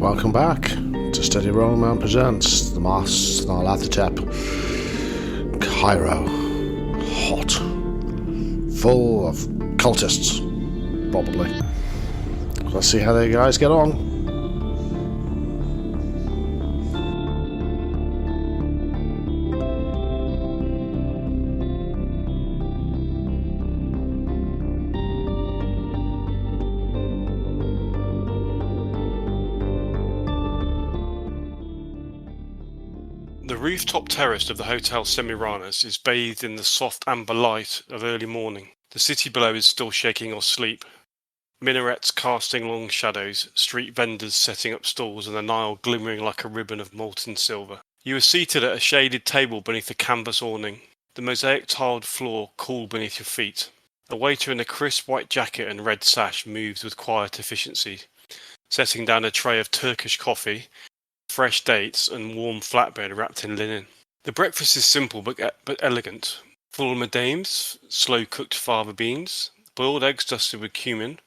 Welcome back to Steady Rollman Presents The Masks of Nyarlathotep. Cairo. Hot. Full of cultists. Probably. Let's see how they guys get on. The rooftop terrace of the Hotel Semiramis is bathed in the soft amber light of early morning. The city below is still shaking off sleep. Minarets casting long shadows, street vendors setting up stalls, and the Nile glimmering like a ribbon of molten silver. You are seated at a shaded table beneath a canvas awning. The mosaic-tiled floor cool beneath your feet. A waiter in a crisp white jacket and red sash moves with quiet efficiency, setting down a tray of Turkish coffee, fresh dates, and warm flatbread wrapped in linen. The breakfast is simple but elegant. Full medames, slow-cooked fava beans, boiled eggs dusted with cumin,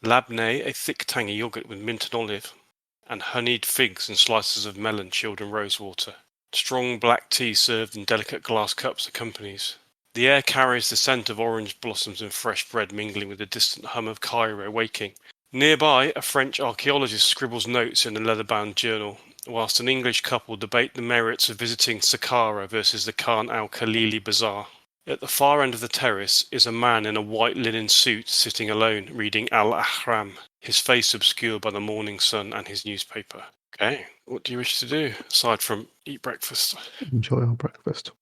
labneh, a thick tangy yogurt with mint and olive, and honeyed figs and slices of melon chilled in rosewater. Strong black tea served in delicate glass cups accompanies. The air carries the scent of orange blossoms and fresh bread mingling with the distant hum of Cairo waking. Nearby, a French archaeologist scribbles notes in a leather-bound journal, whilst an English couple debate the merits of visiting Saqqara versus the Khan al-Khalili Bazaar. At the far end of the terrace is a man in a white linen suit sitting alone, reading Al-Ahram, his face obscured by the morning sun and his newspaper. Okay, what do you wish to do, aside from eat breakfast? Enjoy our breakfast.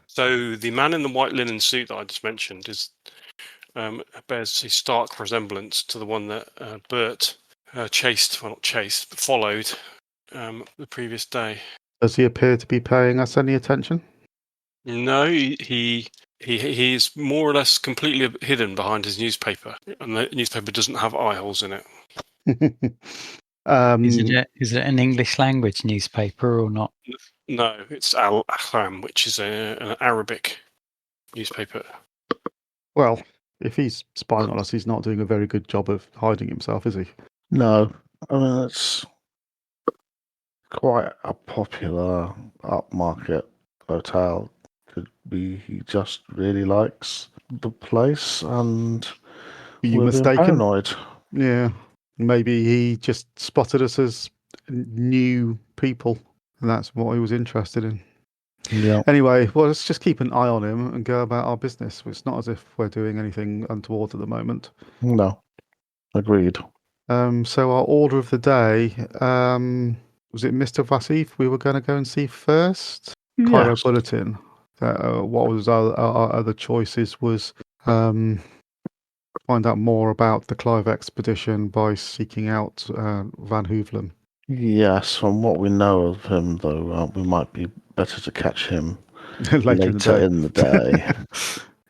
So the man in the white linen suit that I just mentioned bears a stark resemblance to the one that Bert followed the previous day. Does he appear to be paying us any attention? No, he is more or less completely hidden behind his newspaper, and the newspaper doesn't have eye holes in it. Is it an English language newspaper or not? No, it's Al-Ahram, which is an Arabic newspaper. Well, if he's spying on us, he's not doing a very good job of hiding himself, is he? No, I mean, it's quite a popular upmarket hotel. Could be he just really likes the place and Are you we're being mistaken? paranoid. Yeah. Maybe he just spotted us as new people, and that's what he was interested in. Yeah. Anyway, well, let's just keep an eye on him and go about our business. It's not as if we're doing anything untoward at the moment. No. Agreed. So our order of the day, was it Mr. Vasif we were going to go and see first? Cairo Yes. Bulletin. What was our other choices was find out more about the Clive expedition by seeking out Van Hoevelen. Yes, from what we know of him, though, we might be better to catch him later in the day.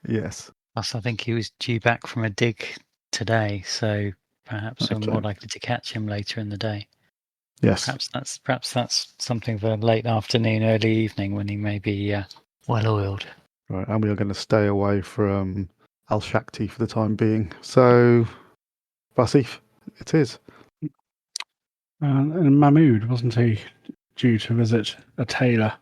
Yes. Plus, I think he was due back from a dig today, so perhaps we're more likely to catch him later in the day. Yes. Perhaps that's something for late afternoon, early evening when he may be well-oiled. Right, and we are going to stay away from Al-Shakti for the time being. So, Vasif, it is. And Mahmood, wasn't he due to visit a tailor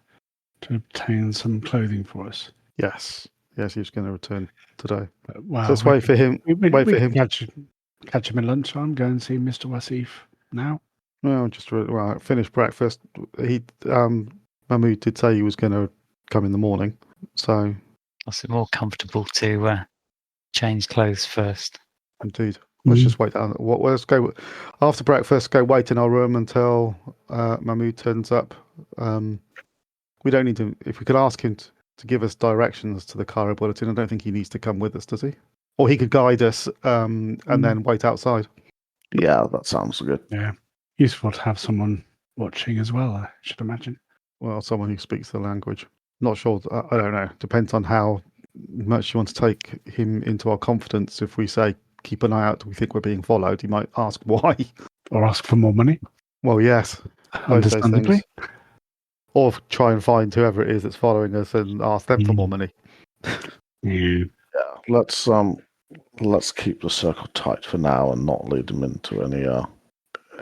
to obtain some clothing for us? Yes, he was going to return today. Well, So let's wait for him. We can catch him at lunchtime. Go and see Mr. Wasif now. Well, finish breakfast. Mahmood did say he was going to come in the morning, so It's more comfortable to change clothes first. indeed. Let's just wait down. Let's go after breakfast. Go wait in our room until Mahmood turns up. We don't need to. If we could ask him to give us directions to the Cairo Bulletin, I don't think he needs to come with us, does he? Or he could guide us and then wait outside. Yeah, that sounds good. Yeah, useful to have someone watching as well, I should imagine. Well, someone who speaks the language. Not sure. I don't know. Depends on how much you want to take him into our confidence. If we say, keep an eye out, we think we're being followed, he might ask why. Or ask for more money. Well, yes. Understandably. Or try and find whoever it is that's following us and ask them for more money. Yeah. Let's keep the circle tight for now and not lead them into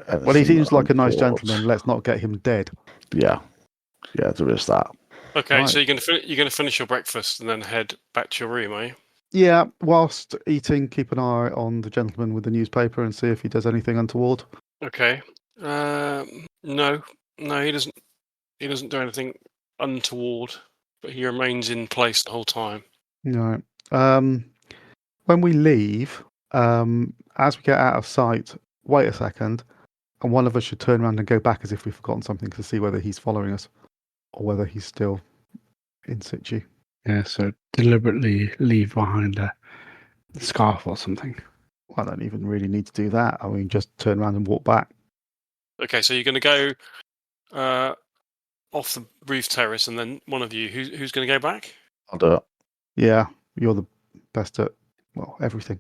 Well, he anything seems like a nice untoward. gentleman. Let's not get him dead. Yeah, there is that. Okay, Right. so you're gonna finish your breakfast and then head back to your room, are you? Yeah, whilst eating, keep an eye on the gentleman with the newspaper and see if he does anything untoward. Okay. No, he doesn't. He doesn't do anything untoward, but he remains in place the whole time. No. When we leave, as we get out of sight, wait a second, and one of us should turn around and go back as if we've forgotten something to see whether he's following us or whether he's still in situ. Yeah, so deliberately leave behind a scarf or something. I don't even really need to do that. I mean, just turn around and walk back. Okay, so you're going to go off the roof terrace, and then one of you, who's going to go back? I'll do it. Yeah, you're the best at, well, everything.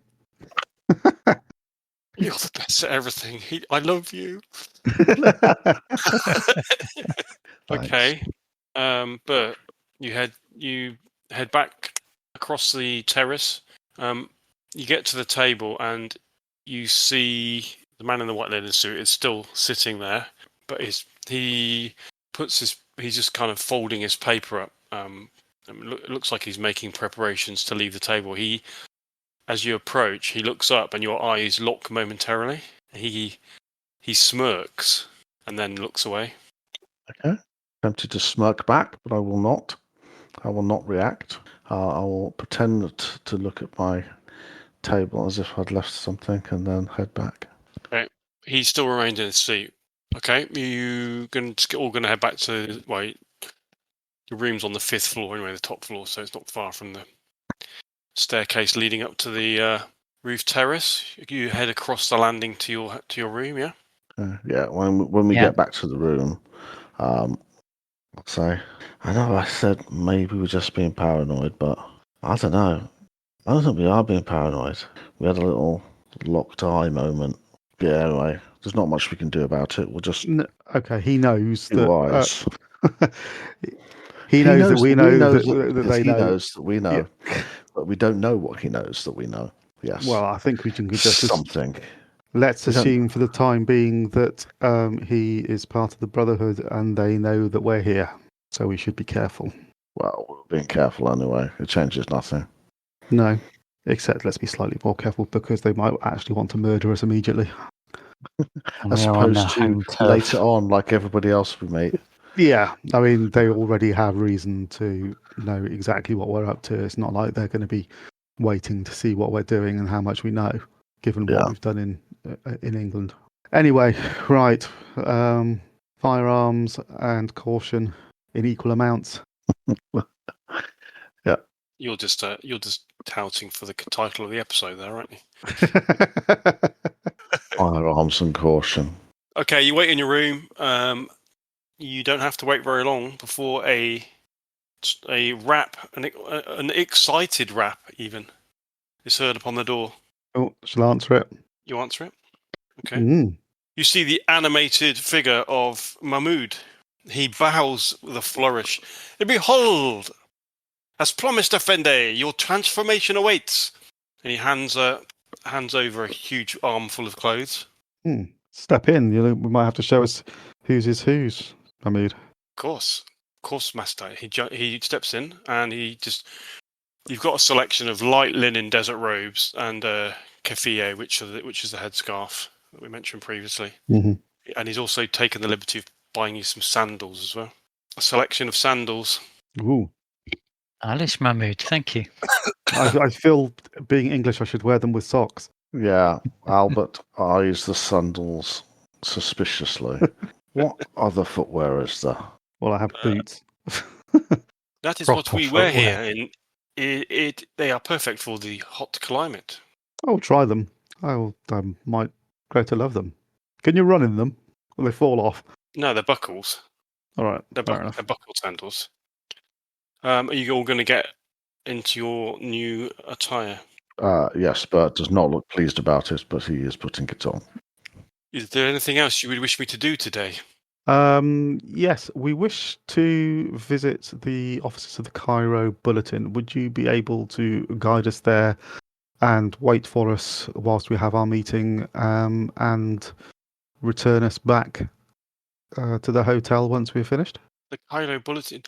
You're the best at everything. I love you. Okay, but you head back across the terrace. You get to the table and you see the man in the white linen suit is still sitting there, but he's just kind of folding his paper up. It looks like he's making preparations to leave the table. As you approach, he looks up and your eyes lock momentarily. He smirks and then looks away. Okay. Tempted to smirk back, but I will not. I will not react. I will pretend to look at my table as if I'd left something and then head back. Okay. He still remains in his seat. Okay. You all going to head back to your room's on the 5th floor anyway, the top floor, so it's not far from the staircase leading up to the roof terrace. You head across the landing to your room, yeah? Yeah. When we get back to the room, I'll say, I know I said maybe we're just being paranoid, but I don't know. I don't think we are being paranoid. We had a little locked eye moment. Yeah, anyway, there's not much we can do about it. We'll just... Okay, he knows be wise. He knows that we know that they know. He knows that we know. Yeah. But we don't know what he knows that we know. Yes. Well, I think we can just... something. Let's assume for the time being that he is part of the Brotherhood and they know that we're here. So we should be careful. Well, we're being careful anyway. It changes nothing. No, except let's be slightly more careful because they might actually want to murder us immediately. As opposed to later on, like everybody else we meet. Yeah, I mean, they already have reason to know exactly what we're up to. It's not like they're going to be waiting to see what we're doing and how much we know, given what we've done in England. Anyway, right. Firearms and caution in equal amounts. Yeah. You're just touting for the title of the episode there, aren't you? Firearms and caution. Okay, you wait in your room. You don't have to wait very long before a rap, an excited rap even, is heard upon the door. Oh, shall I answer it? You answer it? Okay. You see the animated figure of Mahmood. He bows with a flourish. And behold, as promised, Effendi, your transformation awaits. And he hands over a huge armful of clothes. Step in. We might have to show us whose is whose, Mahmood. Of course, Master. He steps in and you've got a selection of light linen desert robes and keffiyeh, which is the headscarf that we mentioned previously. Mm-hmm. And he's also taken the liberty of buying you some sandals as well. A selection of sandals. Ooh. Alice Mahmood, thank you. I feel, being English, I should wear them with socks. Yeah, Albert eyes the sandals suspiciously. What other footwear is there? Well, I have boots. That is what we wear here. They are perfect for the hot climate. I'll try them. I might grow to love them. Can you run in them? Will they fall off? No, they're buckles. All right, they're buckled sandals. Are you all going to get into your new attire? Yes, Bert does not look pleased about it, but he is putting it on. Is there anything else you would wish me to do today? Yes, we wish to visit the offices of the Cairo Bulletin. Would you be able to guide us there and wait for us whilst we have our meeting? And return us back to the hotel once we're finished? The Cairo Bulletin.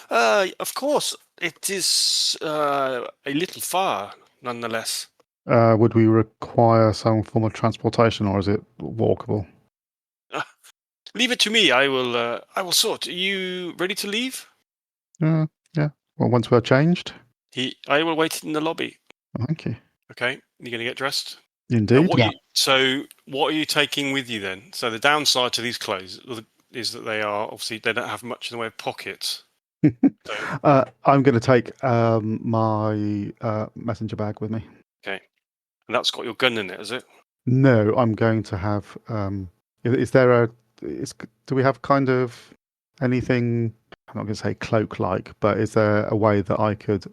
Of course, it is a little far, nonetheless. Would we require some form of transportation, or is it walkable? Leave it to me. I will sort. Are you ready to leave? Yeah. Well, once we're changed. I will wait in the lobby. Thank you. Okay, you're going to get dressed. Indeed. So, what are you taking with you then? So, the downside to these clothes is that they don't have much in the way of pockets. I'm going to take my messenger bag with me. Okay, and that's got your gun in it, is it? No, I'm going to have. Is there a? Do we have kind of anything? I'm not going to say cloak-like, but is there a way that I could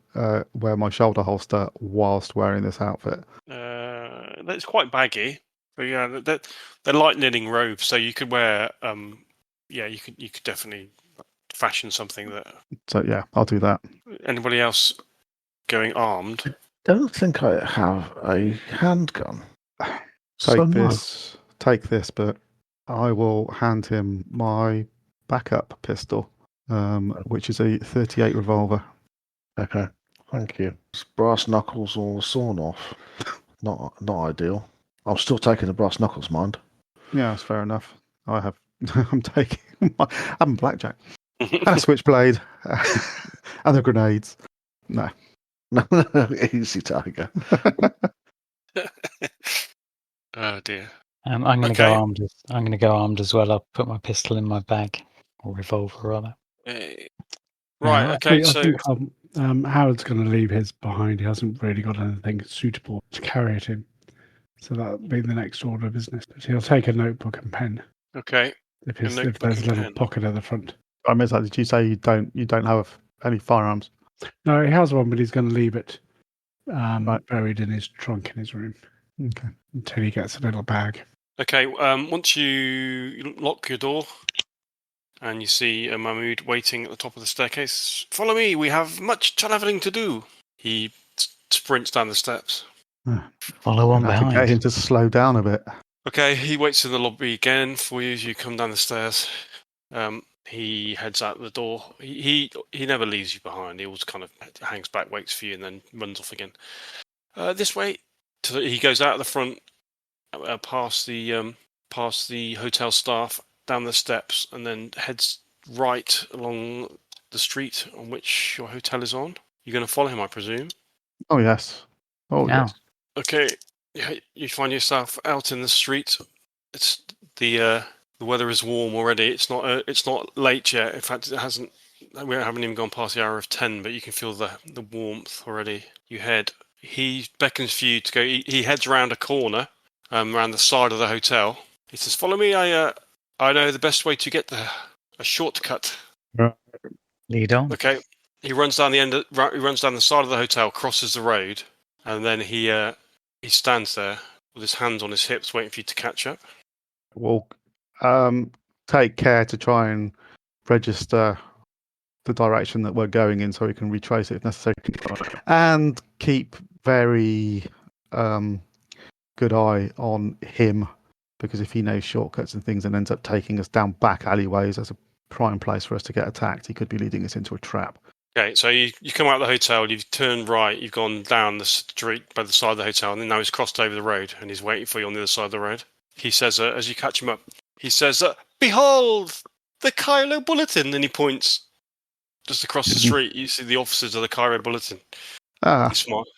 wear my shoulder holster whilst wearing this outfit? It's quite baggy, but yeah, they're light knitting robes, so you could wear. You could definitely fashion something that. So yeah, I'll do that. Anybody else going armed? I don't think I have a handgun. Take this, but I will hand him my backup pistol, which is a 38 revolver. Okay, thank you. It's brass knuckles or sawn off. Not ideal. I'm still taking the brass knuckles, mind. Yeah, that's fair enough. I'm taking I'm blackjack and a switchblade and the grenades. No, Easy, Tiger. Oh dear. I'm going to go armed. I'm going to go armed as well. I'll put my pistol in my bag, or revolver rather. Right. Okay. I think Howard's going to leave his behind. He hasn't really got anything suitable to carry at him, so that'll be the next order of business. But he'll take a notebook and pen. Okay. If there's a little pocket at the front. I missed that. Did you say you don't have any firearms? No, he has one, but he's going to leave it buried in his trunk in his room. Okay. Until he gets a little bag. Okay. Once you lock your door and you see Mahmood waiting at the top of the staircase, follow me. We have much travelling to do. He sprints down the steps. Follow on behind. Get him to slow down a bit. Okay. He waits in the lobby again for you as you come down the stairs. He heads out the door. He never leaves you behind. He always kind of hangs back, waits for you, and then runs off again. This way. He goes out the front, past the hotel staff, down the steps, and then heads right along the street on which your hotel is on. You're going to follow him, I presume? Oh, yes. Oh, yes. Okay. You find yourself out in the street. It's the weather is warm already. It's not late yet. In fact, we haven't even gone past the hour of 10, but you can feel the warmth already. He beckons for you to go. He heads around a corner, around the side of the hotel. He says, "Follow me. I know the best way to get there. A shortcut." Lead on. Okay. He runs down the side of the hotel, crosses the road, and then he stands there with his hands on his hips, waiting for you to catch up. We'll take care to try and register the direction that we're going in, so we can retrace it if necessary, and keep very good eye on him, because if he knows shortcuts and things and ends up taking us down back alleyways as a prime place for us to get attacked, he could be leading us into a trap. Okay, so you come out of the hotel, you've turned right, you've gone down the street by the side of the hotel, and then now he's crossed over the road and he's waiting for you on the other side of the road. He says, as you catch him up, he says, "Behold, the Cairo Bulletin," and he points just across the street. You see the officers of the Cairo Bulletin. Ah. He's smart.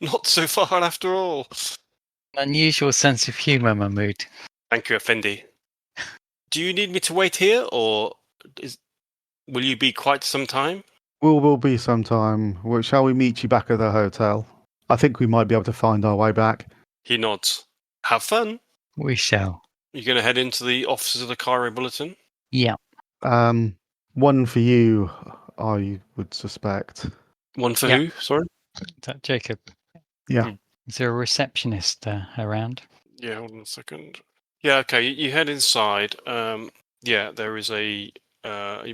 Not so far after all. Unusual sense of humour, Mahmood. Thank you, Effendi. Do you need me to wait here, or will you be quite some time? Will be some time. Well, shall we meet you back at the hotel? I think we might be able to find our way back. He nods. Have fun. We shall. You're going to head into the offices of the Cairo Bulletin? Yeah. One for you, I would suspect. One for who? Sorry? Is that Jacob? Yeah. Is there a receptionist around? Yeah, hold on a second. Yeah, okay. You head inside. There is a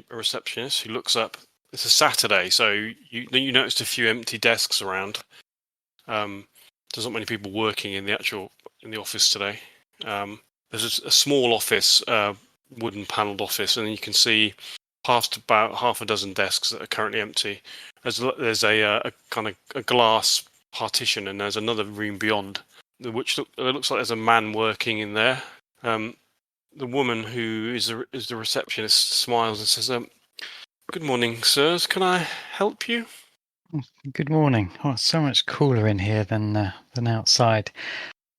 receptionist who looks up. It's a Saturday, so you noticed a few empty desks around. there's not many people working in the office today. There's a small office, wooden panelled office, and you can see past about half a dozen desks that are currently empty. There's a kind of a glass partition, and there's another room beyond, which looks like there's a man working in there. The woman who is the receptionist smiles and says, "Good morning, sirs. Can I help you?" Good morning. Oh, it's so much cooler in here than outside.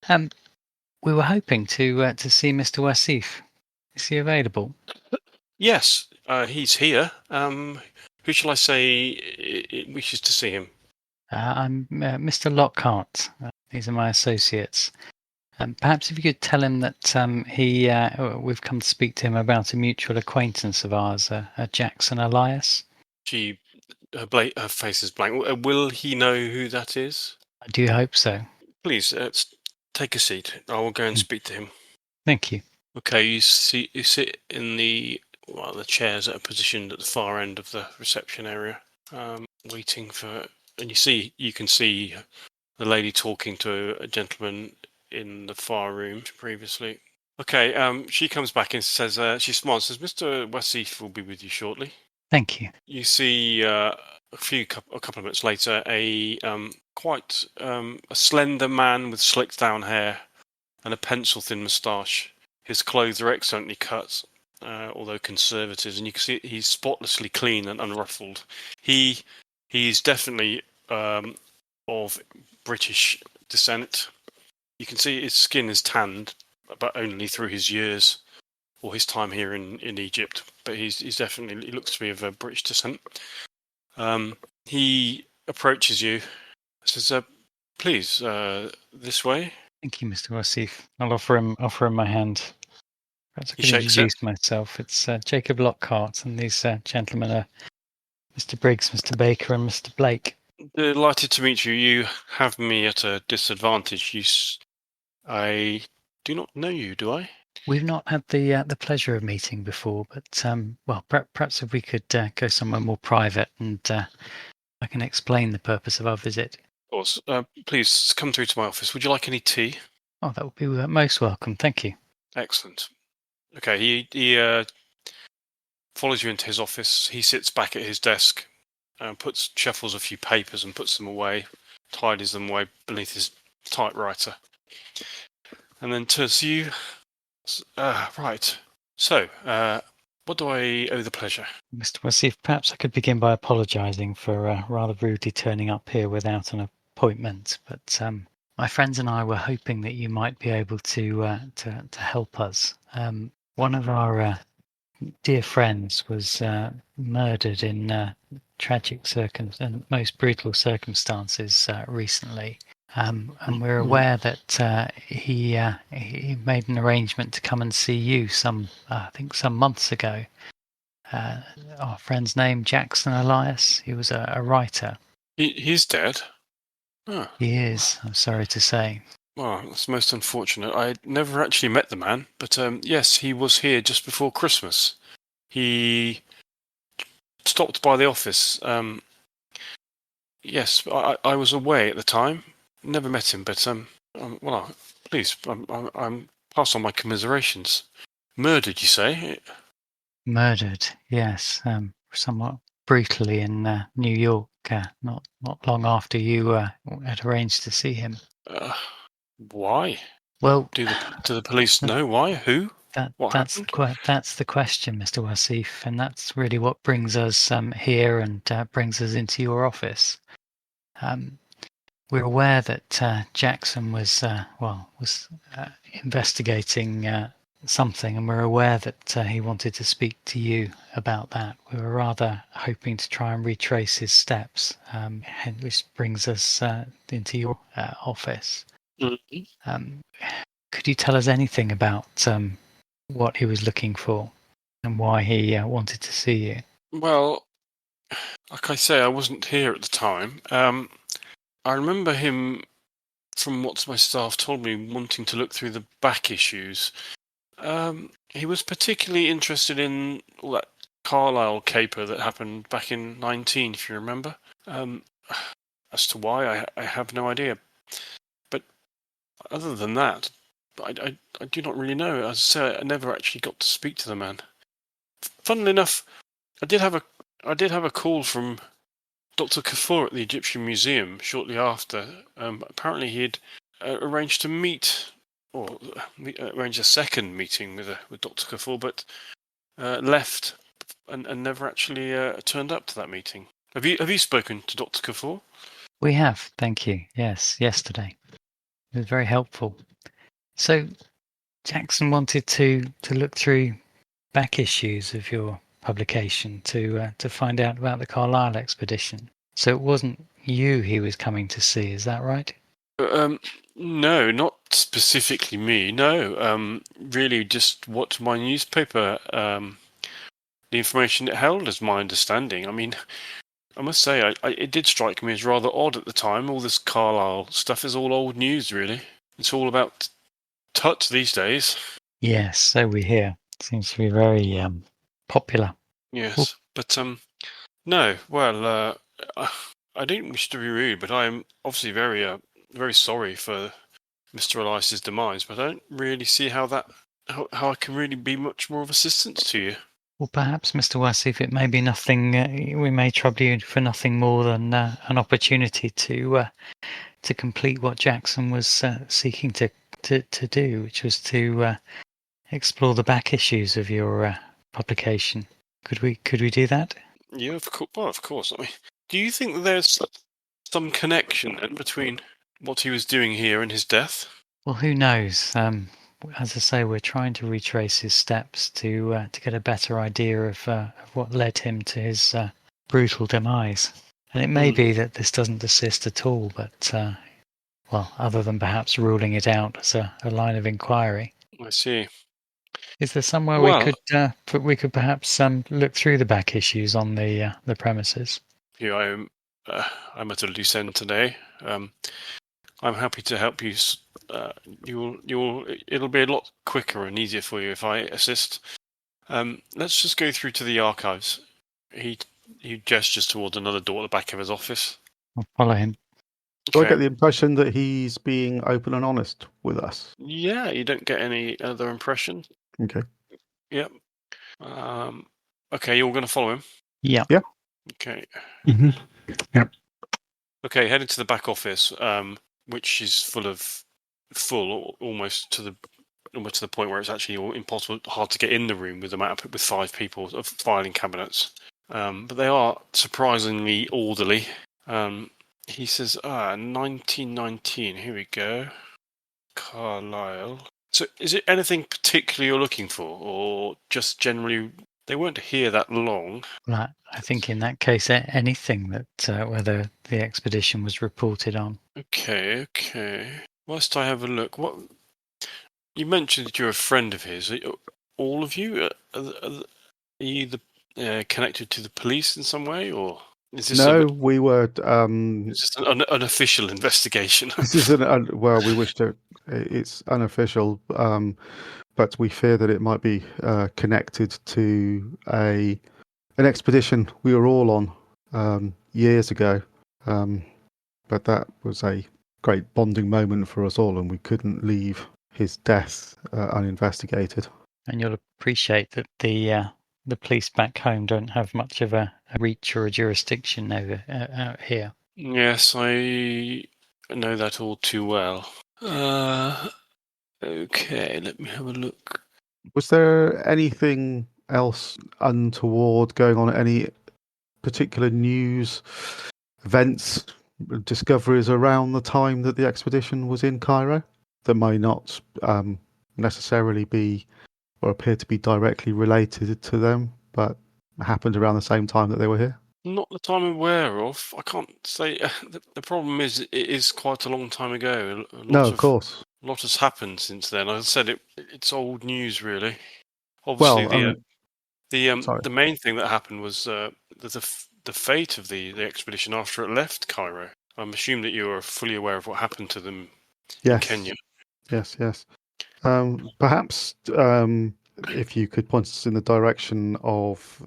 We were hoping to see Mr. Wasif. Is he available? Yes, he's here. Who shall I say wishes to see him? I'm Mr. Lockhart. These are my associates. Perhaps if you could tell him that we've come to speak to him about a mutual acquaintance of ours, Jackson Elias. Her face is blank. Will he know who that is? I do hope so. Please take a seat. I will go and speak to him. Thank you. Okay, you sit in the chairs that are positioned at the far end of the reception area, waiting for. And you can see the lady talking to a gentleman in the far room previously. Okay, she comes back and says, she smiles, says, "Mr. Wasif will be with you shortly." Thank you. You see a couple of minutes later a quite a slender man with slicked down hair and a pencil-thin moustache. His clothes are excellently cut, although conservative, and you can see he's spotlessly clean and unruffled. He's definitely of British descent. You can see his skin is tanned, but only through his years or his time here in Egypt. But he looks to be of British descent. He approaches you, says, "Please, this way." Thank you, Mr. Wasif. I'll offer him my hand. Perhaps I could introduce myself. It's Jacob Lockhart, and these gentlemen are Mr. Briggs, Mr. Baker, and Mr. Blake. Delighted to meet you. You have me at a disadvantage. I do not know you, do I? We've not had the pleasure of meeting before, but perhaps if we could go somewhere more private, and I can explain the purpose of our visit. Of course. Please come through to my office. Would you like any tea? Oh, that would be most welcome. Thank you. Excellent. Okay, he follows you into his office. He sits back at his desk, shuffles a few papers and puts them away, tidies them away beneath his typewriter, and then turns to you. Right. So, what do I owe the pleasure? Mr. Wasif, perhaps I could begin by apologising for rather rudely turning up here without an appointment, but my friends and I were hoping that you might be able to help us. One of our dear friends was murdered in tragic and most brutal circumstances recently. And we're aware that he made an arrangement to come and see you some months ago. Our friend's name, Jackson Elias. He was a writer. He's dead? Oh. He is, I'm sorry to say. Well, that's most unfortunate. I never actually met the man, but yes, he was here just before Christmas. He stopped by the office. Yes, I was away at the time. Never met him, but please, I'm pass on my commiserations. Murdered, you say? Murdered, yes, somewhat brutally in New York. Not long after you had arranged to see him. Why? Well, do the police know why? Who? That's the question, Mr. Wasif, and that's really what brings us here and brings us into your office. We're aware that Jackson was investigating something, and we're aware that he wanted to speak to you about that. We were rather hoping to try and retrace his steps, which brings us into your office. Mm-hmm. Could you tell us anything about what he was looking for and why he wanted to see you? Well, like I say, I wasn't here at the time. I remember him, from what my staff told me, wanting to look through the back issues. He was particularly interested in all that Carlisle caper that happened back in 19, if you remember. As to why, I have no idea. other than that, I do not really know. As I say, I never actually got to speak to the man. Funnily enough, I did have a call from Dr. Kafur at the Egyptian Museum shortly after. Apparently, he had arranged to meet, or arranged a second meeting with Dr. Kafur, but left and never actually turned up to that meeting. Have you spoken to Dr. Kafur? We have, thank you. Yes, yesterday. It was very helpful. So Jackson wanted to look through back issues of your publication to find out about the Carlisle expedition. So it wasn't you he was coming to see, is that right? No, not specifically me. No, really just what my newspaper, the information it held, as my understanding. I mean, I must say, it did strike me as rather odd at the time. All this Carlisle stuff is all old news, really. It's all about Tut these days. Yes, so we hear. Seems to be very popular. Yes, but no. Well, I don't wish to be rude, but I am obviously very sorry for Mr. Elias's demise. But I don't really see how I can really be much more of assistance to you. Well, perhaps, Mr. Wasif, it may be nothing. We may trouble you for nothing more than an opportunity to complete what Jackson was seeking to do, which was to explore the back issues of your publication. Could we do that? Yeah, of course. I mean, do you think that there's some connection then between what he was doing here and his death? Well, who knows? As I say, we're trying to retrace his steps to get a better idea of what led him to his brutal demise. And it may be that this doesn't assist at all, but well, other than perhaps ruling it out as a line of inquiry. I see. Is there somewhere we could perhaps look through the back issues on the premises? Here I am. I'm at a loose end today. I'm happy to help you. It'll be a lot quicker and easier for you if I assist. Let's just go through to the archives. He gestures towards another door at the back of his office. I'll follow him. Do I get the impression that he's being open and honest with us? Yeah, you don't get any other impression. Okay. Yep. Okay, you're going to follow him? Yeah. Yeah. Okay. Mm-hmm. Yep. Okay, heading to the back office, which is full almost to the point where it's actually impossible, hard to get in the room with 5 people of filing cabinets. But they are surprisingly orderly. He says, 1919, here we go. Carlisle. So is it anything particular you're looking for, or just generally, they weren't here that long? Right. I think in that case, anything that whether the expedition was reported on. Okay. Whilst I have a look, what you mentioned that you're a friend of his. All of you, are you connected to the police in some way, or is this we were. Is this an unofficial investigation? This is well, we wish to. It's unofficial, but we fear that it might be connected to an expedition we were all on years ago. But that was a great bonding moment for us all, and we couldn't leave his death uninvestigated. And you'll appreciate that the police back home don't have much of a reach or a jurisdiction over out here. Yes, I know that all too well. Okay, let me have a look. Was there anything else untoward going on? Any particular news, events, discoveries around the time that the expedition was in Cairo that may not necessarily be or appear to be directly related to them, but happened around the same time that they were here? Not that I'm aware of. I can't say. The problem is, it is quite a long time ago. Of course. A lot has happened since then. As I said, it's old news, really. Obviously, the main thing that happened was the fate of the expedition after it left Cairo. I'm assuming that you are fully aware of what happened to them in Kenya. Yes. Perhaps if you could point us in the direction of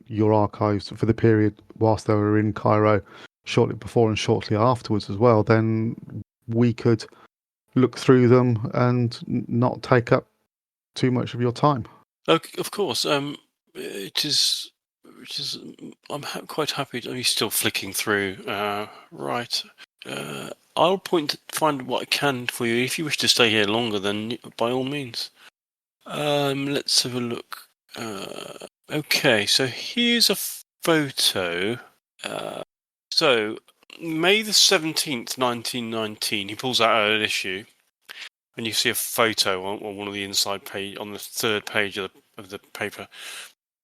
your archives for the period whilst they were in Cairo, shortly before and shortly afterwards as well, then we could look through them and not take up too much of your time. Okay, of course. I'm quite happy. He's still flicking through. Right. I'll find what I can for you. If you wish to stay here longer, then by all means. Let's have a look. Okay, so here's a photo. So May the 17th, 1919. He pulls out an issue, and you see a photo on one of the inside page, on the third page of the paper.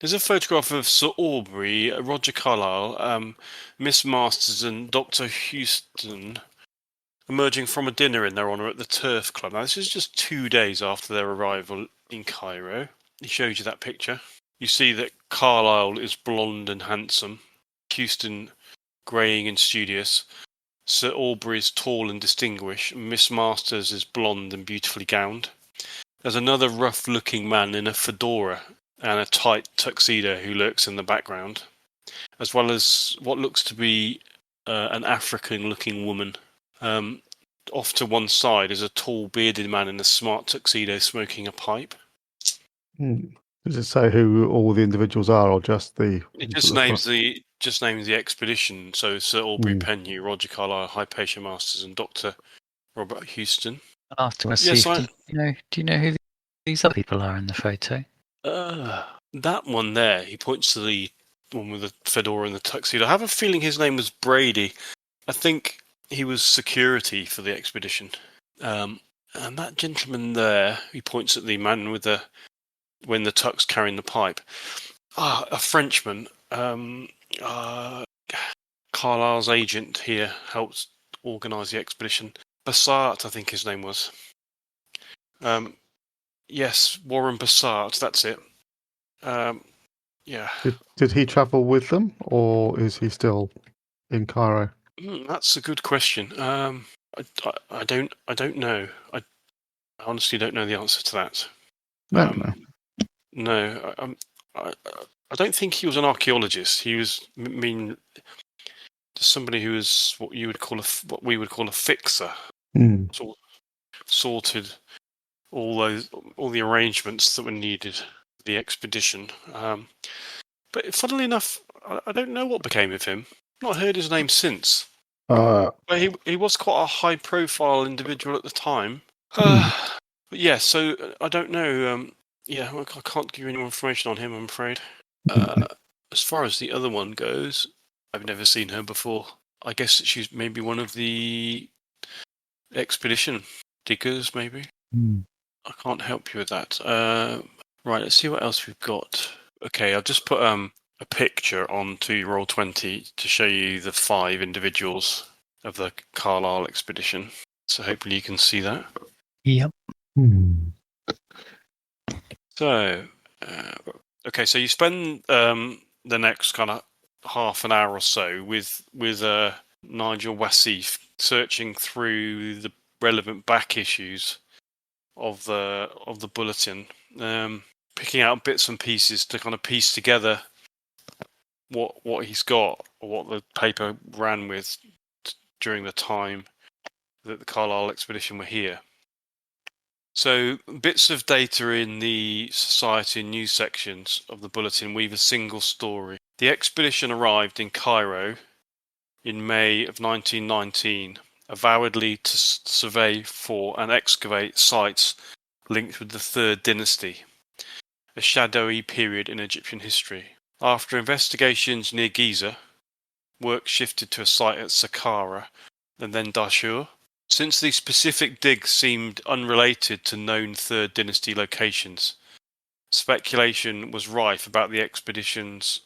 There's a photograph of Sir Aubrey, Roger Carlyle, Miss Masters, and Dr. Houston emerging from a dinner in their honour at the Turf Club. Now, this is just 2 days after their arrival in Cairo. He shows you that picture. You see that Carlyle is blonde and handsome, Houston greying and studious, Sir Aubrey is tall and distinguished, and Miss Masters is blonde and beautifully gowned. There's another rough-looking man in a fedora and a tight tuxedo who lurks in the background, as well as what looks to be an African-looking woman. Off to one side is a tall, bearded man in a smart tuxedo smoking a pipe. Does it say who all the individuals are, or just the? It just names the expedition. So Sir Aubrey Penhew, Roger Carlyle, Hypatia Masters, and Dr. Robert Houston. Yes, do you know who these other people are in the photo? That one there. He points to the one with the fedora and the tuxedo. I have a feeling his name was Brady. I think he was security for the expedition. And that gentleman there, he points at the man with the tux carrying the pipe. A Frenchman. Carlyle's agent here helped organise the expedition. Bassart, I think his name was. Yes, Warren Bassart, that's it. Yeah. Did he travel with them, or is he still in Cairo? That's a good question. I don't know. I honestly don't know the answer to that. No. No, I don't think he was an archaeologist. He was somebody who was what we would call a fixer. Sorted all the arrangements that were needed for the expedition. But funnily enough, I don't know what became of him. Not heard his name since. But he was quite a high-profile individual at the time. But yeah, so I don't know. I can't give you any more information on him, I'm afraid. As far as the other one goes, I've never seen her before. I guess she's maybe one of the expedition diggers, maybe. I can't help you with that. Right, let's see what else we've got. Okay, I've just put a picture onto Roll20 to show you the 5 individuals of the Carlisle expedition. So hopefully you can see that. Yep. So, okay, so you spend the next kind of half an hour or so with Nigel Wassif searching through the relevant back issues of the bulletin, picking out bits and pieces to kind of piece together what he's got, or what the paper ran with during the time that the Carlisle expedition were here. So bits of data in the society and news sections of the bulletin weave a single story. The expedition arrived in Cairo in May of 1919, avowedly to survey for and excavate sites linked with the Third Dynasty, a shadowy period in Egyptian history. After investigations near Giza, work shifted to a site at Saqqara and then Dashur. Since these specific digs seemed unrelated to known Third Dynasty locations, speculation was rife about the expedition's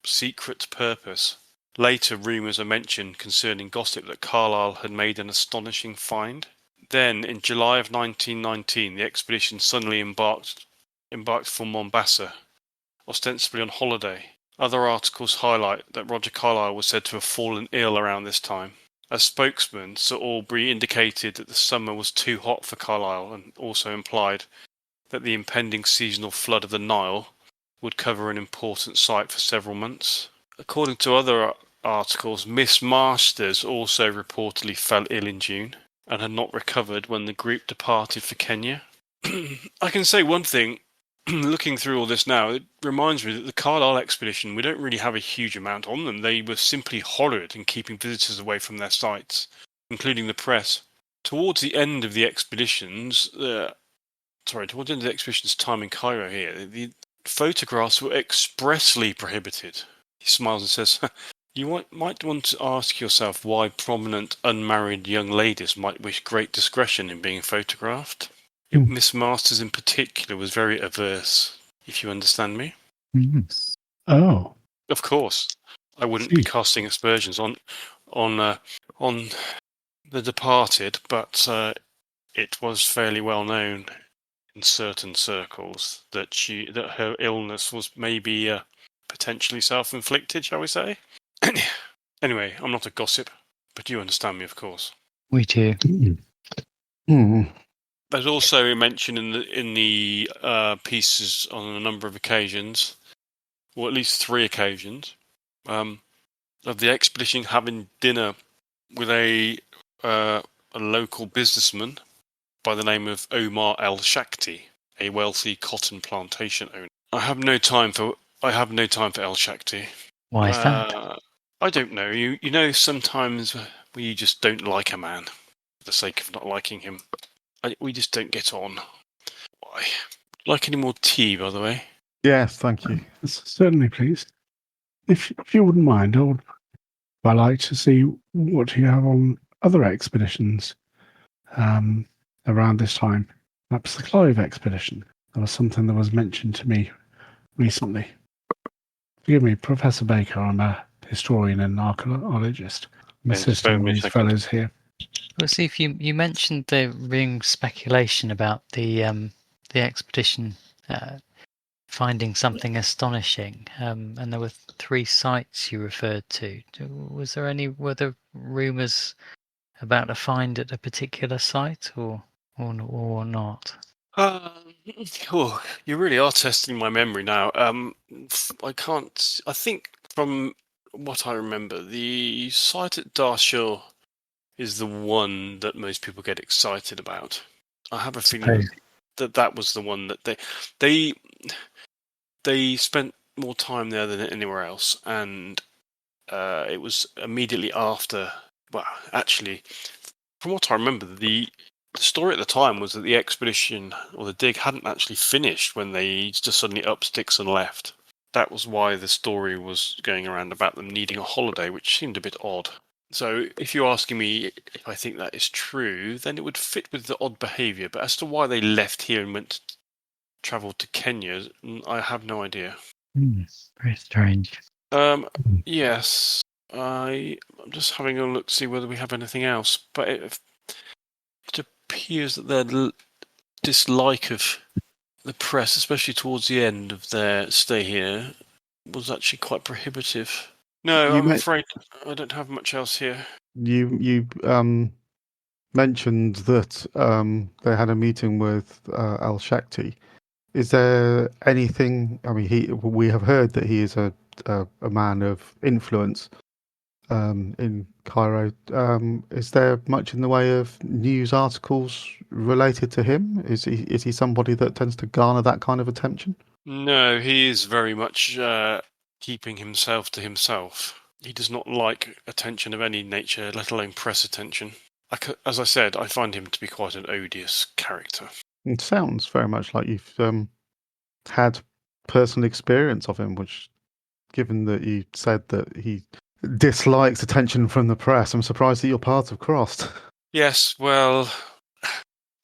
secret purpose. Later, rumours are mentioned concerning gossip that Carlisle had made an astonishing find. Then, in July of 1919, the expedition suddenly embarked for Mombasa, ostensibly on holiday. Other articles highlight that Roger Carlyle was said to have fallen ill around this time. As spokesman, Sir Aubrey indicated that the summer was too hot for Carlisle, and also implied that the impending seasonal flood of the Nile would cover an important site for several months. According to other articles, Miss Masters also reportedly fell ill in June. and had not recovered when the group departed for Kenya. I can say one thing, looking through all this now, it reminds me that the Carlisle expedition, we don't really have a huge amount on them. They were simply horrid in keeping visitors away from their sites, including the press. Towards the end of the expedition's time in Cairo here, the photographs were expressly prohibited. He smiles and says, you might want to ask yourself why prominent unmarried young ladies might wish great discretion in being photographed. Miss Masters in particular was very averse, if you understand me. Oh. Of course. I wouldn't be casting aspersions on the departed, but it was fairly well known in certain circles that her illness was maybe potentially self-inflicted, shall we say? Anyway, I'm not a gossip, but you understand me, of course. We do. There's also mention in the pieces on a number of occasions, or at least 3 occasions, of the expedition having dinner with a local businessman by the name of Omar El Shakti, a wealthy cotton plantation owner. I have no time for El Shakti. Why is that? I don't know. You know, sometimes we just don't like a man for the sake of not liking him. We just don't get on. Why? Like any more tea, by the way? Yes, thank you. Certainly, please. If you wouldn't mind, I'd like to see what you have on other expeditions around this time. Perhaps the Clive expedition. That was something that was mentioned to me recently. Forgive me, Professor Baker, I'm a historian and archaeologist. I'm assisting these fellows here. Well, see, if you mentioned the ring speculation about the expedition finding something astonishing, and there were 3 sites you referred to. Were there rumours about a find at a particular site, or not? You really are testing my memory now. I think from what I remember, the site at Darshur is the one that most people get excited about. I have a feeling that was the one that they spent more time there than anywhere else, and it was immediately after. Well, actually, from what I remember, the story at the time was that the expedition or the dig hadn't actually finished when they just suddenly upped sticks and left. That was why the story was going around about them needing a holiday, which seemed a bit odd. So if you're asking me if I think that is true, then it would fit with the odd behaviour. But as to why they left here and travelled to Kenya, I have no idea. Very strange. Yes. I'm just having a look to see whether we have anything else. But it appears that their dislike of the press, especially towards the end of their stay here, was actually quite prohibitive. No, I'm afraid I don't have much else here. You mentioned that they had a meeting with Al Shakti. Is there anything? I mean, we have heard that he is a man of influence in Cairo. Is there much in the way of news articles related to him? Is he somebody that tends to garner that kind of attention? No, he is very much keeping himself to himself. He does not like attention of any nature, let alone press attention. As I said, I find him to be quite an odious character. It sounds very much like you've had personal experience of him, which, given that you said that he dislikes attention from the press, I'm surprised that your paths have crossed. Yes, well,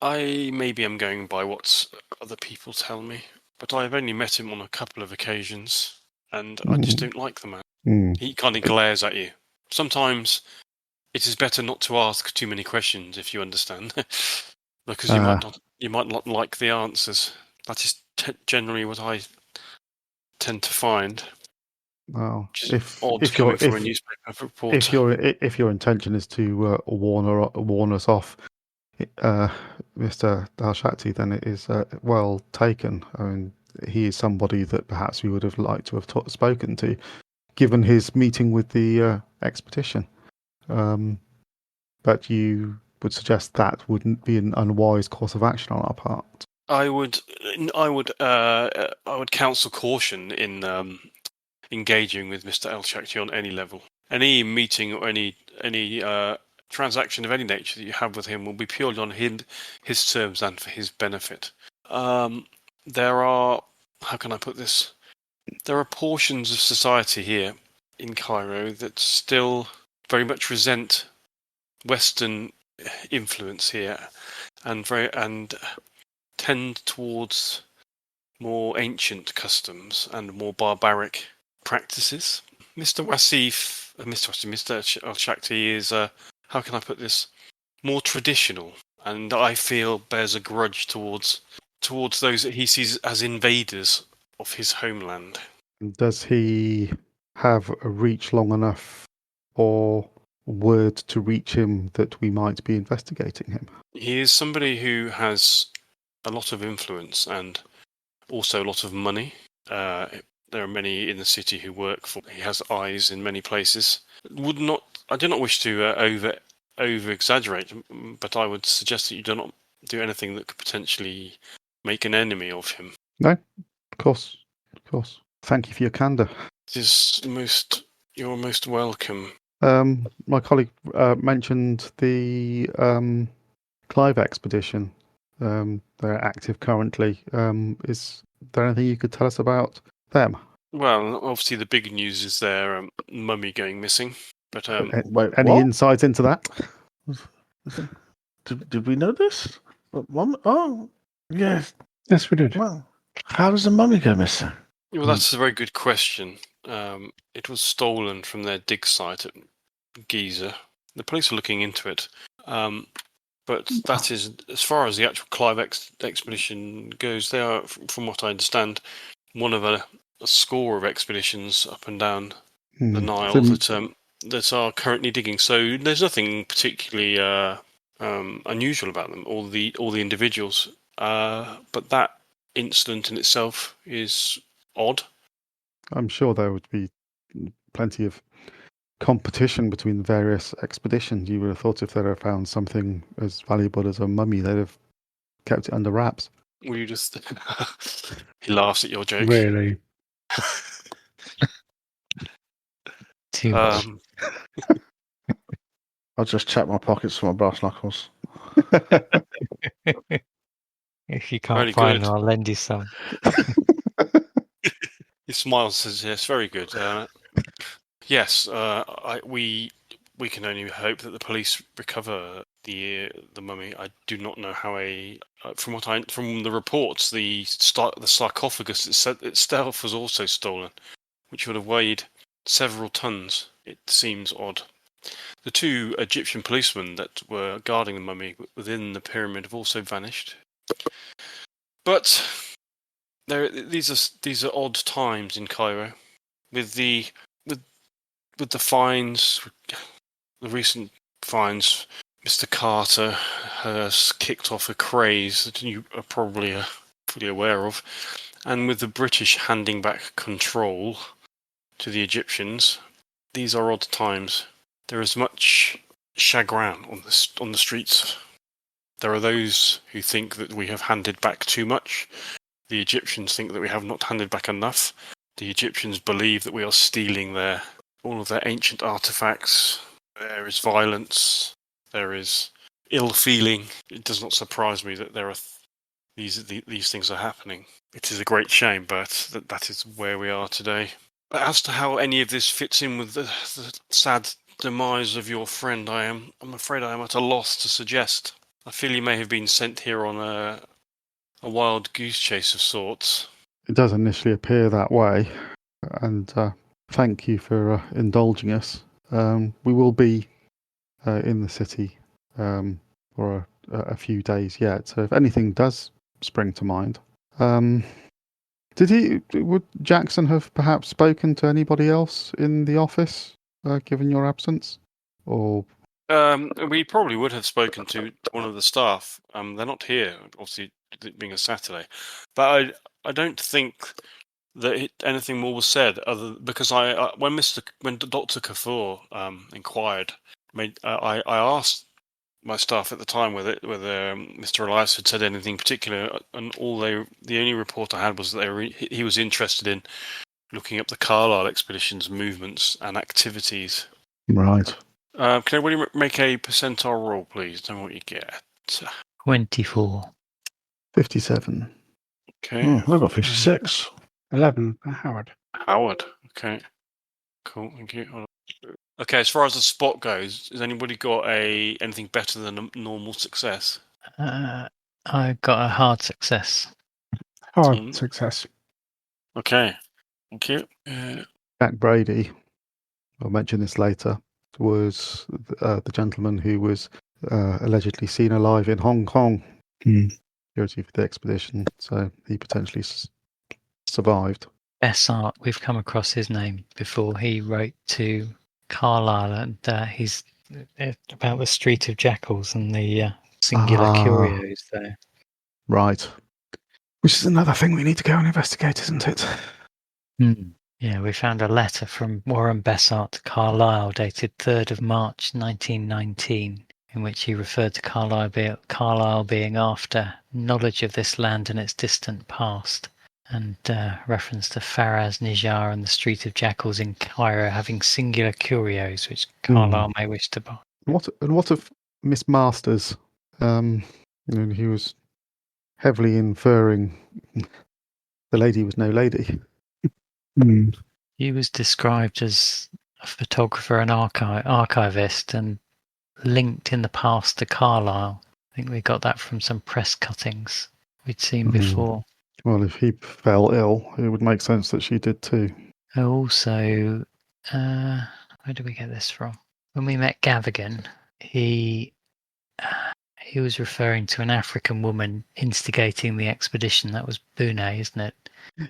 I maybe am going by what other people tell me, but I've only met him on a couple of occasions, and I just don't like the man. He kind of glares at you. Sometimes it is better not to ask too many questions, if you understand, because you might not like the answers. That is generally what I tend to find. Well, if your intention is to warn us off, Mr. Al Shakti, then it is well taken. I mean, he is somebody that perhaps we would have liked to have spoken to, given his meeting with the expedition. But you would suggest that wouldn't be an unwise course of action on our part. I would counsel caution in engaging with Mr. El-Shakti on any level. Any meeting or any transaction of any nature that you have with him will be purely on his terms and for his benefit. There are, how can I put this? There are portions of society here in Cairo that still very much resent Western influence here, and tend towards more ancient customs and more barbaric practices. Mr. Al-Shakti is, how can I put this, more traditional, and I feel bears a grudge towards those that he sees as invaders of his homeland. Does he have a reach long enough or word to reach him that we might be investigating him? He is somebody who has a lot of influence and also a lot of money. There are many in the city who work for him. He has eyes in many places. I do not wish to over exaggerate, but I would suggest that you do not do anything that could potentially make an enemy of him. No, of course. Thank you for your candour. You're most welcome. My colleague mentioned the Clive expedition. They're active currently. Is there anything you could tell us about them? Well, obviously the big news is their mummy going missing. But Wait, any what? insights into that? Did we know this? Oh, yes. Yes, we did. Well, how does the mummy go missing? Well, that's a very good question. It was stolen from their dig site at Giza. The police are looking into it. But that is, as far as the actual Clive expedition goes, they are, from what I understand, one of a score of expeditions up and down the Nile that are currently digging. So there's nothing particularly unusual about them, all the individuals. But that incident in itself is odd. I'm sure there would be plenty of competition between various expeditions. You would have thought if they'd have found something as valuable as a mummy, they'd have kept it under wraps. Will you just... He laughs at your joke. Really? Too much. I'll just check my pockets for my brass knuckles. If you can't Very find good. them, I'll lend you some. He smiles and says, yes, very good. Yes, we can only hope that the police recover the mummy. I do not know how from the reports, the sarcophagus itself was also stolen, which would have weighed several tons. It seems odd. The two Egyptian policemen that were guarding the mummy within the pyramid have also vanished. But these are odd times in Cairo, with the fines, the recent fines. Mr. Carter has kicked off a craze that you are probably fully aware of, and with the British handing back control to the Egyptians, these are odd times. There is much chagrin on the streets. There are those who think that we have handed back too much. The Egyptians think that we have not handed back enough. The Egyptians believe that we are stealing all of their ancient artifacts. There is violence. There is ill feeling. It does not surprise me that there are these things are happening. It is a great shame, but that is where we are today. But as to how any of this fits in with the sad demise of your friend, I'm afraid I am at a loss to suggest. I feel he may have been sent here on a wild goose chase of sorts. It does initially appear that way, and thank you for indulging us. We will be in the city for a few days yet, so if anything does spring to mind. Would Jackson have perhaps spoken to anybody else in the office, given your absence? Or we probably would have spoken to one of the staff. They're not here, obviously, being a Saturday. But I don't think that anything more was said, because when Dr. Kafur inquired, I asked my staff at the time whether Mr. Elias had said anything particular, and the only report I had was that he was interested in looking up the Carlisle expedition's movements and activities. Right. Can everybody make a percentile roll, please? Tell me what you get. 24. 57. Okay. I've got 56. 11 for Howard. Howard. Okay. Cool. Thank you. Hold on. Okay. As far as the spot goes, has anybody got anything better than a normal success? I got a hard success. Hard success. Okay. Thank you. Jack Brady, I'll mention this later, was the gentleman who was allegedly seen alive in Hong Kong. Security for the expedition, so he potentially survived. Bessart, we've come across his name before. He wrote to Carlisle, and he's about the Street of Jackals and the singular curios there. Right. Which is another thing we need to go and investigate, isn't it? Yeah, we found a letter from Warren Bessart to Carlisle dated 3rd of March 1919, in which he referred to Carlisle being after knowledge of this land and its distant past, and reference to Faraz Nijar and the Street of Jackals in Cairo having singular curios which Carlisle may wish to buy. What of Miss Masters? He was heavily inferring the lady was no lady. He was described as a photographer and archivist and linked in the past to Carlisle. I think we got that from some press cuttings we'd seen before. Well, if he fell ill, it would make sense that she did too. Also, where did we get this from? When we met Gavigan, he was referring to an African woman instigating the expedition. That was Bune, isn't it?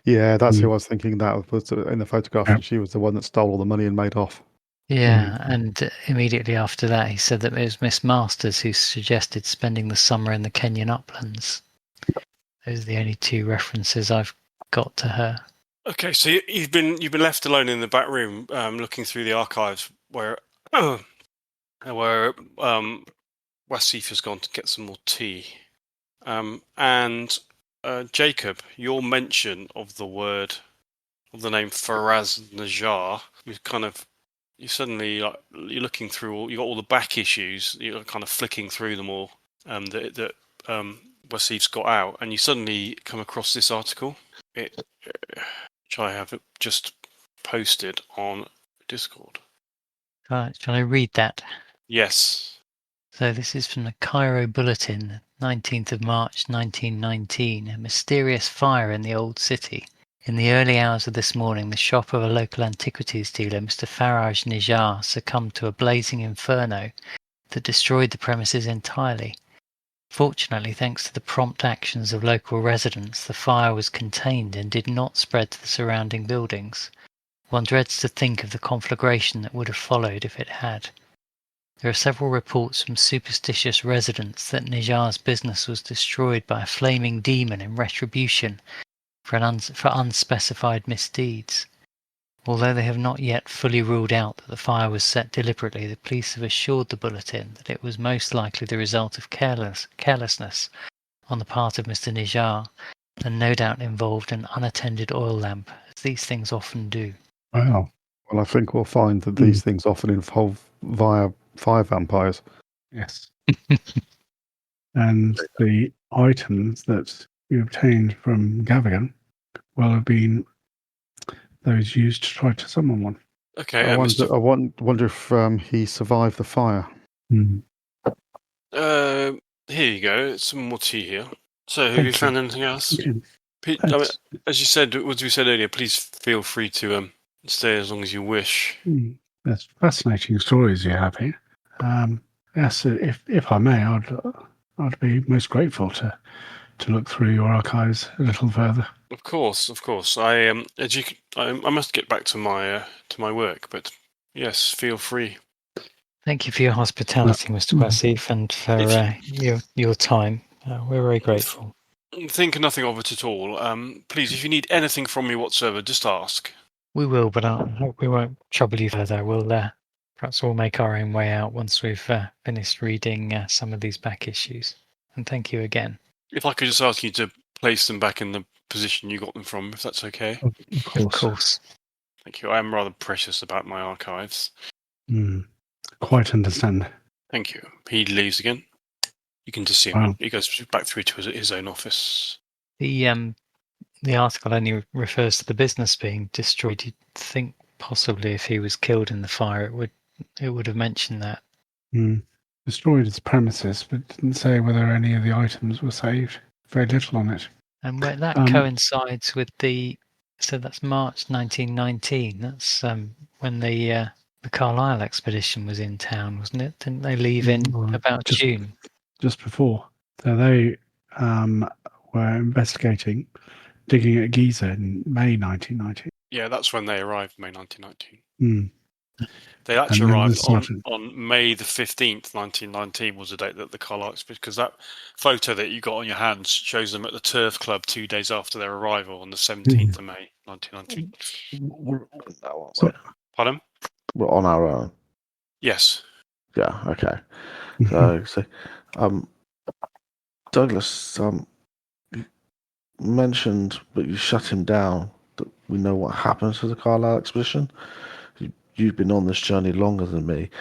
Yeah, that's who I was thinking. That was in the photograph. She was the one that stole all the money and made off. Yeah, and immediately after that, he said that it was Miss Masters who suggested spending the summer in the Kenyan uplands. Those are the only two references I've got to her. Okay, so you've been left alone in the back room, looking through the archives where Wasif has gone to get some more tea, and Jacob, your mention of the name Faraz Najar, you suddenly you're looking through you got all the back issues, you're kind of flicking through them all that Wasif's got out, and you suddenly come across this article, which I have just posted on Discord. Shall I read that? Yes. So this is from the Cairo Bulletin, 19th of March 1919. A mysterious fire in the old city. In the early hours of this morning, the shop of a local antiquities dealer, Mr. Faraj Nijar, succumbed to a blazing inferno that destroyed the premises entirely. Fortunately, thanks to the prompt actions of local residents, the fire was contained and did not spread to the surrounding buildings. One dreads to think of the conflagration that would have followed if it had. There are several reports from superstitious residents that Nijar's business was destroyed by a flaming demon in retribution for unspecified misdeeds. Although they have not yet fully ruled out that the fire was set deliberately, the police have assured the bulletin that it was most likely the result of carelessness on the part of Mr. Nijar, and no doubt involved an unattended oil lamp, as these things often do. Wow. Well, I think we'll find that these things often involve via fire vampires. Yes. And the items that you obtained from Gavigan will have been those used to try to summon one. Okay. I wonder if he survived the fire. Here you go. Some more tea here. So, have you found anything else? Pete, as you said, as we said earlier, please feel free to stay as long as you wish. That's fascinating stories you have here. Yes, if I may, I'd be most grateful to look through your archives a little further. Of course. I must get back to my work, but yes, feel free. Thank you for your hospitality, Mr. Wasif, and for your time. We're very grateful. Think nothing of it at all. Please, if you need anything from me whatsoever, just ask. We will, but I hope we won't trouble you further. We'll perhaps we'll make our own way out once we've finished reading some of these back issues. And thank you again. If I could just ask you to place them back in the position you got them from, if that's okay. Of Of course. course. Thank you. I am rather precious about my archives. Quite understand. Thank you. He leaves again. You can just see him. Wow. He goes back through to his own office. The article only refers to the business being destroyed. You'd think possibly if he was killed in the fire, it would have mentioned that. Destroyed its premises, but didn't say whether any of the items were saved. Very little on it. And where that coincides with so that's March 1919. That's when the Carlisle expedition was in town, wasn't it? Didn't they leave in about June? Just before. So they were investigating, digging at Giza in May 1919. Yeah, that's when they arrived, May 1919. Mm. They actually arrived started... on May the 15th, 1919 was the date that the Carlisle expedition, because that photo that you got on your hands shows them at the Turf Club 2 days after their arrival on the 17th of May 1919. Pardon? We're on our own. Yes. Yeah, okay. So, Douglas, you mentioned, but you shut him down, that we know what happened to the Carlisle expedition. You've been on this journey longer than me.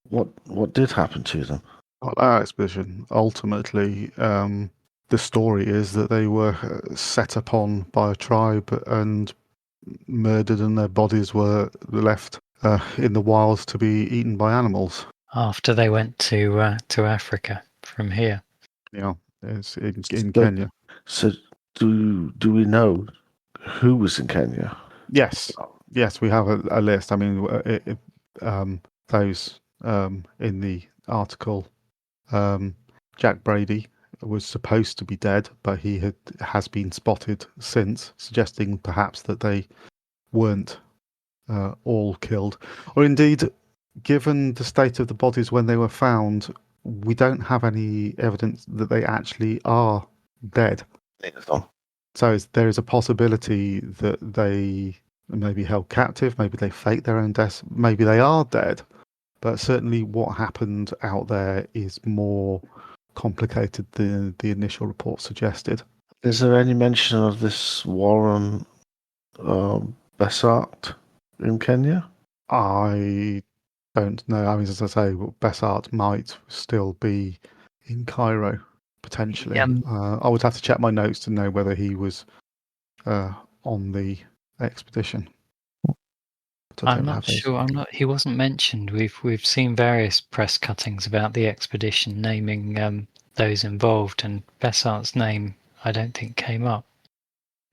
What did happen to them? Our expedition, ultimately, the story is that they were set upon by a tribe and murdered, and their bodies were left in the wilds to be eaten by animals. After they went to Africa from here. Yeah, it's in Kenya. So do we know who was in Kenya? Yes, we have a list. I mean, those in the article, Jack Brady was supposed to be dead, but he has been spotted since, suggesting perhaps that they weren't all killed, or indeed, given the state of the bodies when they were found, we don't have any evidence that they actually are dead. So there is a possibility that they may be held captive, maybe they fake their own deaths, maybe they are dead. But certainly what happened out there is more complicated than the initial report suggested. Is there any mention of this Warren Bessart in Kenya? I don't know. I mean, as I say, Bessart might still be in Cairo, potentially. I would have to check my notes to know whether he was on the expedition. I'm not sure. He wasn't mentioned. We've seen various press cuttings about the expedition naming those involved, and Bessart's name I don't think came up.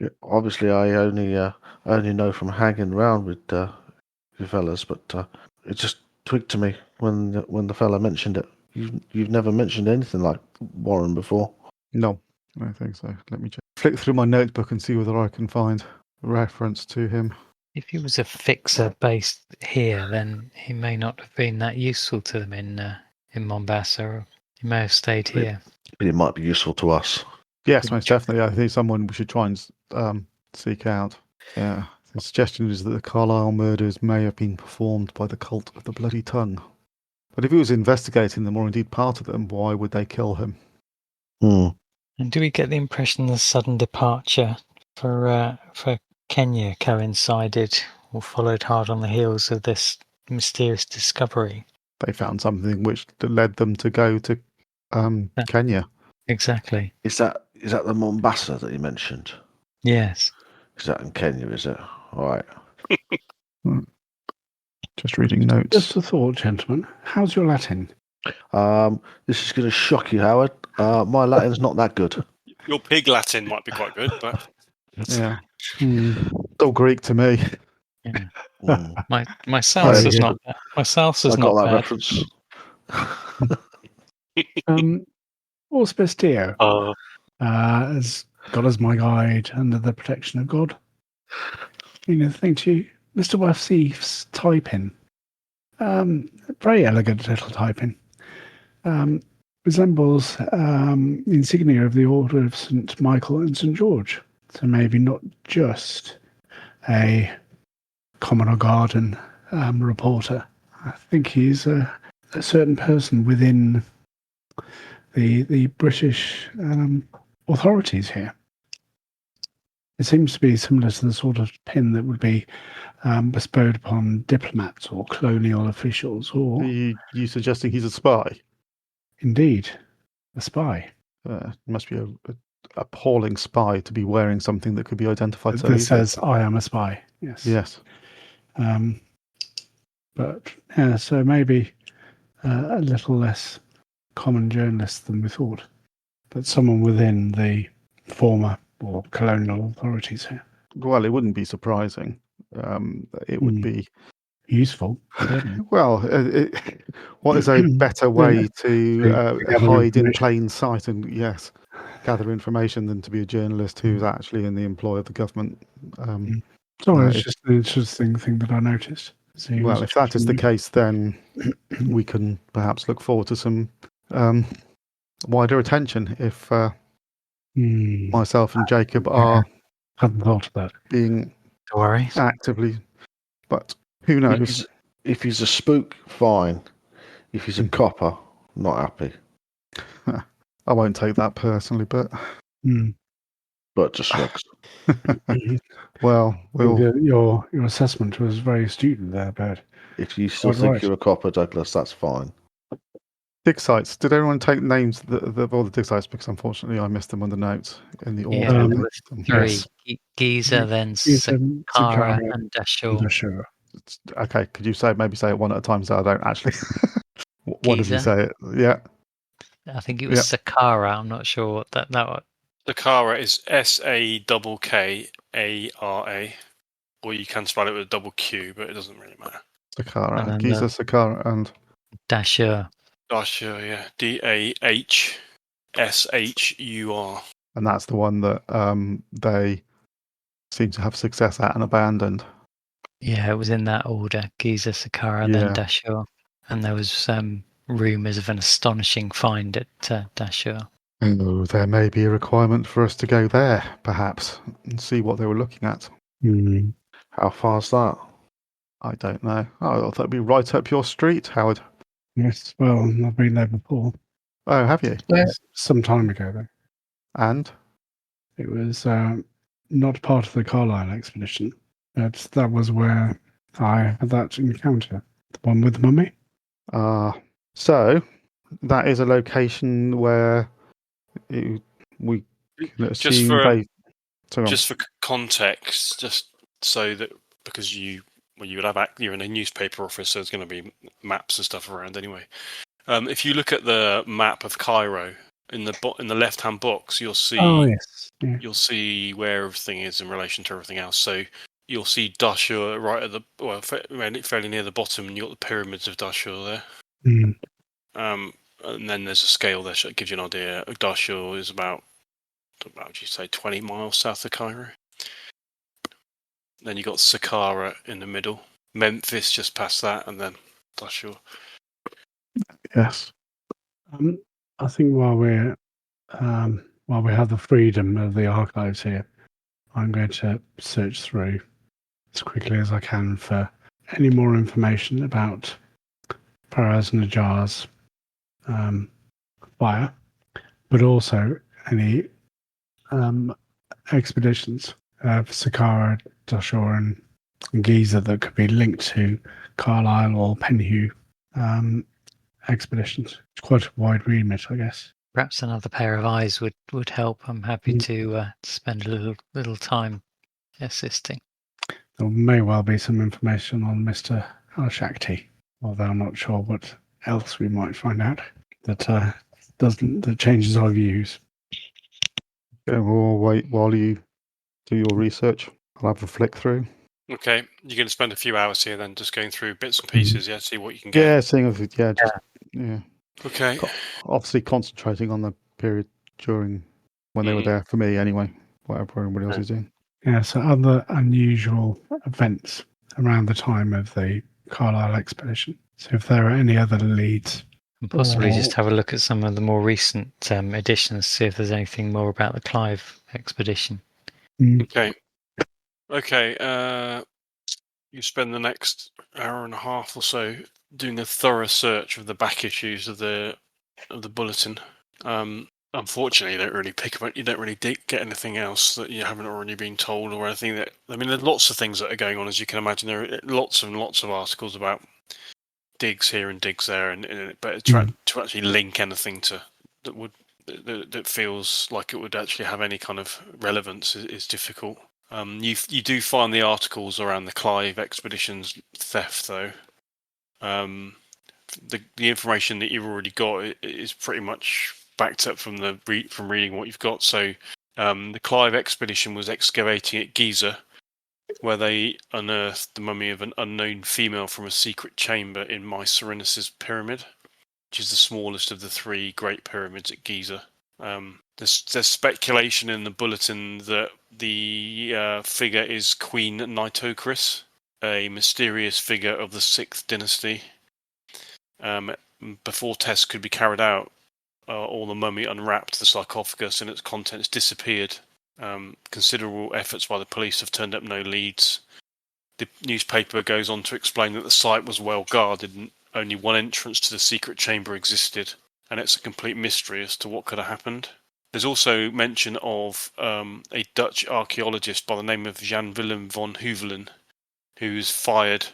Yeah, obviously, I only know from hanging around with you fellas, but it just twigged to me when the fella mentioned it. You've never mentioned anything like Warren before. No, I don't think so. Let me just flick through my notebook and see whether I can find a reference to him. If he was a fixer based here, then he may not have been that useful to them in Mombasa. Or he may have stayed here. But it might be useful to us. Yes, most definitely. I think someone we should try and seek out. Yeah. The suggestion is that the Carlisle murders may have been performed by the cult of the Bloody Tongue. But if he was investigating them, or indeed part of them, why would they kill him? And do we get the impression the sudden departure for Kenya coincided or followed hard on the heels of this mysterious discovery? They found something which led them to go to Kenya. Exactly. Is that the Mombasa that you mentioned? Yes. Is that in Kenya, is it? All right. Just reading notes. Just a thought, gentlemen. How's your Latin? This is going to shock you, Howard. My Latin's not that good. Your pig Latin might be quite good, but... Yeah. Still Greek to me. Yeah. My South is not bad. My South is not bad. Reference. Auspice Dio. As God is my guide under the protection of God. Thank you. Mr. Wafsif's typing. Very elegant little typing. Resembles the insignia of the Order of St. Michael and St. George. So maybe not just a common or garden reporter. I think he's a certain person within the British authorities here. It seems to be similar to the sort of pin that would be bestowed upon diplomats or colonial officials, Are or you suggesting he's a spy? indeed a spy. Must be a appalling spy to be wearing something that could be identified so That easily. says, "I am a spy." Yes. Yes. But yeah, so maybe a little less common journalist than we thought, but someone within the former or colonial authorities here. Well, it wouldn't be surprising. It would be useful, certainly. well. What is a better way to gather hide in information. plain sight and gather information than to be a journalist who's actually in the employ of the government? So it's just an interesting thing that I noticed. So Well, if that is the case, then we can perhaps look forward to some wider attention if myself and Jacob are hadn't thought of that. being Don't worry. actively. But who knows? If he's a spook, fine. If he's a copper, not happy. I won't take that personally, but just shrugs. Well, your assessment was very astute there, Bert. If you still think you're a copper, Douglas, that's fine. Dig sites. Did everyone take names of all the dig sites? Because unfortunately, I missed them on the notes in the order. Yeah, there was three. Giza, then Saqqara, and Dashur. Okay, could you maybe say it one at a time so I don't actually... What did you say? Yeah. I think it was Saqqara. I'm not sure what that was. Saqqara is Sakkara, or you can spell it with a double Q, but it doesn't really matter. Saqqara, Giza, Saqqara, and Dashur. Dashur, yeah, Dahshur. And that's the one that they seem to have success at and abandoned. Yeah, it was in that order: Giza, Saqqara, then Dashur, and there was rumours of an astonishing find at Dashur. Oh, there may be a requirement for us to go there, perhaps, and see what they were looking at. How far's that? I don't know. Oh, I thought that'd be right up your street, Howard. Yes, well, I've been there before. Oh, have you? Yes, some time ago, though. And? It was not part of the Carlisle expedition. That was where I had that encounter. The one with the mummy. So, that is a location where we can assume just for context, just so that because you're in a newspaper office, so there's going to be maps and stuff around anyway. If you look at the map of Cairo in the left-hand box, you'll see you'll see where everything is in relation to everything else. So you'll see Dashur right at fairly near the bottom, and you've got the pyramids of Dashur there. And then there's a scale there that gives you an idea. Dashur is about would you say 20 miles south of Cairo. Then you got Saqqara in the middle, Memphis just past that, and then Dashur. Yes. I think while we have the freedom of the archives here, I'm going to search through as quickly as I can for any more information about Faraz Najjar's fire, but also any expeditions of Saqqara, Dashur, and Giza that could be linked to Carlisle or Penhew expeditions. It's quite a wide remit, I guess. Perhaps another pair of eyes would help. I'm happy to spend a little time assisting. There may well be some information on Mr. Al-Shakti, although I'm not sure what else we might find out that changes our views. Okay, we'll wait while you do your research. I'll have a flick through. Okay, you're going to spend a few hours here then, just going through bits and pieces, see what you can get. Yeah, seeing if Okay. Obviously, concentrating on the period during when they were there for me, anyway. Whatever everybody else is doing. Yeah, so other unusual events around the time of the Carlisle expedition. So if there are any other leads. And possibly just have a look at some of the more recent editions, see if there's anything more about the Clive expedition. Okay. You spend the next hour and a half or so doing a thorough search of the back issues of the bulletin. Unfortunately, you don't really pick up. You don't really get anything else that you haven't already been told, or anything that. I mean, there's lots of things that are going on, as you can imagine. There are lots and lots of articles about digs here and digs there, but to actually link anything to that feels like it would actually have any kind of relevance is difficult. You do find the articles around the Clive expedition's theft, though. The information that you've already got is pretty much backed up from reading what you've got. So the Clive expedition was excavating at Giza, where they unearthed the mummy of an unknown female from a secret chamber in Mycerinus's pyramid, which is the smallest of the 3 great pyramids at Giza. There's speculation in the bulletin that the figure is Queen Nitocris, a mysterious figure of the 6th dynasty. Before tests could be carried out, all the mummy unwrapped, the sarcophagus and its contents disappeared. Considerable efforts by the police have turned up no leads. The newspaper goes on to explain that the site was well guarded and only one entrance to the secret chamber existed, and it's a complete mystery as to what could have happened. There's also mention of a Dutch archaeologist by the name of Jan Willem van Hoevelen, who's fired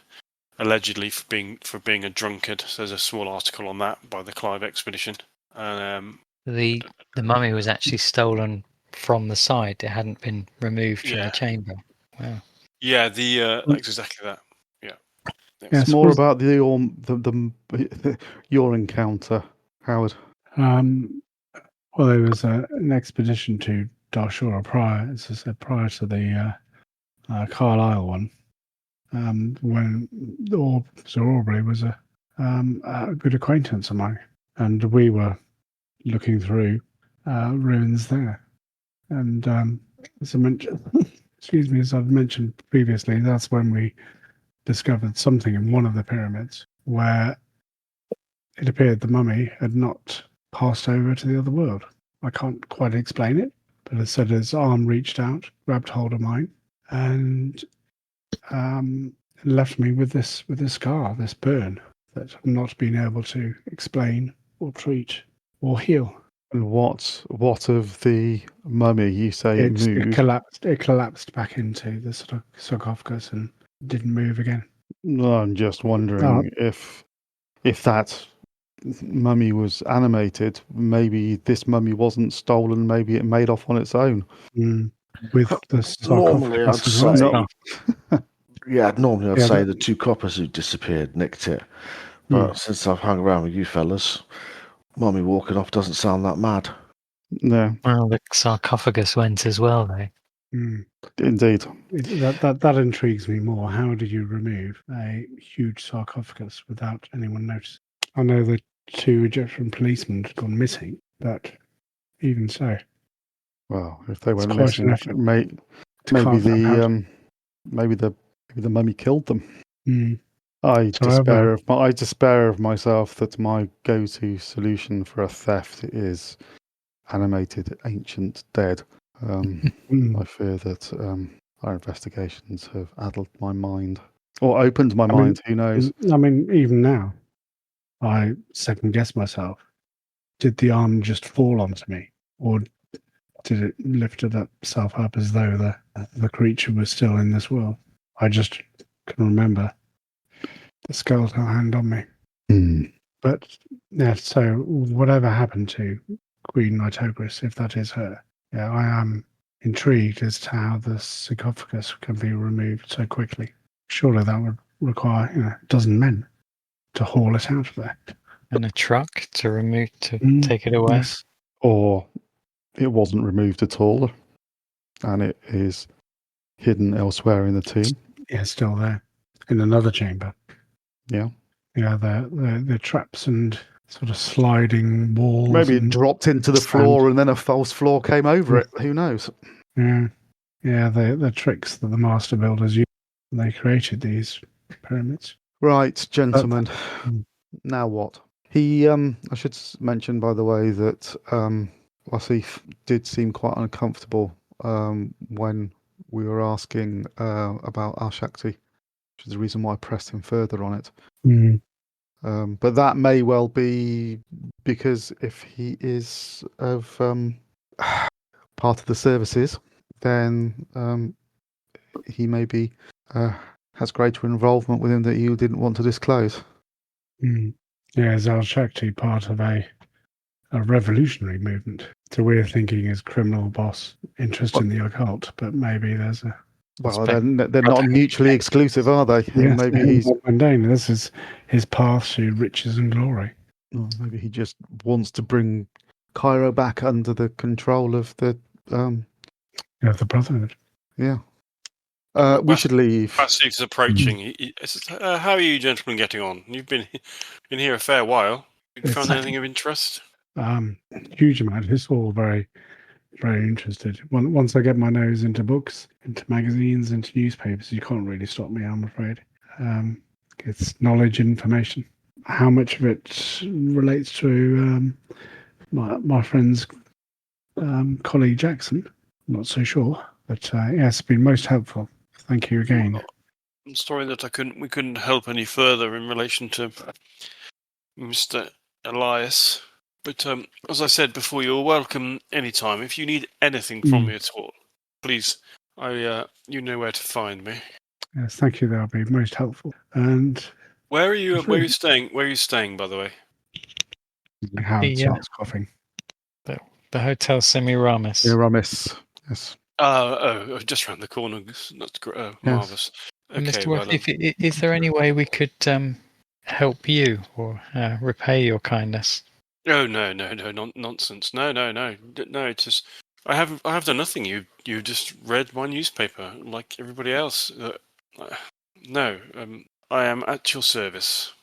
allegedly for being a drunkard. So there's a small article on that by the Clive expedition. And the mummy was actually stolen from the site. It hadn't been removed from the chamber. Wow. Yeah, that's exactly that. Yeah. It's more about your encounter, Howard. Well, there was an expedition to Darshura prior, as I said, prior to the Carlisle one, when Sir Aubrey was a good acquaintance of mine, and we were looking through ruins there. And as I mentioned, as I've mentioned previously, that's when we discovered something in one of the pyramids where it appeared the mummy had not passed over to the other world. I can't quite explain it, but it said his arm reached out, grabbed hold of mine, and left me with this scar, this burn that I've not been able to explain or treat or heal. And what of the mummy? You say it moved. It collapsed back into the sort of sarcophagus and didn't move again. No, I'm just wondering if that mummy was animated, maybe this mummy wasn't stolen, maybe it made off on its own. With the sarcophagus. Normally I'd say the 2 coppers who disappeared nicked it. But since I've hung around with you fellas, mummy walking off doesn't sound that mad. No. Well, the sarcophagus went as well, though. Indeed. That intrigues me more. How did you remove a huge sarcophagus without anyone noticing? I know the 2 Egyptian policemen had gone missing, but even so. Well, if they went missing, maybe the mummy killed them. I despair of myself that my go-to solution for a theft is animated ancient dead. I fear that our investigations have addled my mind or opened my mind. Who knows? I mean, even now, I second guess myself. Did the arm just fall onto me, or did it lift itself up as though the creature was still in this world? I just can remember the skeletal hand on me. But so whatever happened to Queen Nitocris, if that is her, I am intrigued as to how the sarcophagus can be removed so quickly. Surely that would require a dozen men to haul it out of there. And a truck to take it away. Yes. Or it wasn't removed at all, and it is hidden elsewhere in the tomb. Yeah, still there, in another chamber. Yeah. Yeah, the traps and sort of sliding walls. Maybe it dropped into the floor and then a false floor came over it. Who knows? Yeah. The tricks that the master builders used when they created these pyramids. Right, gentlemen. Now what? I should mention, by the way, that Wasif did seem quite uncomfortable when we were asking about Al Shakti, which is the reason why I pressed him further on it. But that may well be because if he is of part of the services, then he maybe has greater involvement with him that you didn't want to disclose. Yeah, is Al-Shakti part of a revolutionary movement? So we're thinking as criminal boss, interest in the occult, but maybe there's a... Well, they're not mutually exclusive, are they? Yeah, And maybe he's mundane. This is his path to riches and glory. maybe he just wants to bring Cairo back under the control of the the Brotherhood. Yeah. We should leave. Basilisk is approaching. How are you gentlemen getting on? You've been here a fair while. Have you found anything of interest? Huge amount. It's all very, very interested. Once I get my nose into books, into magazines, into newspapers, you can't really stop me, I'm afraid. It's knowledge, information. How much of it relates to my friend's colleague Jackson? I'm not so sure. But it's been most helpful. Thank you again. I'm sorry that we couldn't help any further in relation to Mr. Elias. But as I said before, you're welcome anytime. If you need anything from me at all, please, you know where to find me. Yes, thank you. That'll be most helpful. And where are you staying? Where are you staying, by the way? Howard starts coughing. The Hotel Semiramis. Semiramis. Yes. Just round the corner. That's marvellous. Okay, Mr. Worth, is there any way we could help you or repay your kindness? Oh no, nonsense. No. It's just I have done nothing. You just read my newspaper like everybody else. No, I am at your service.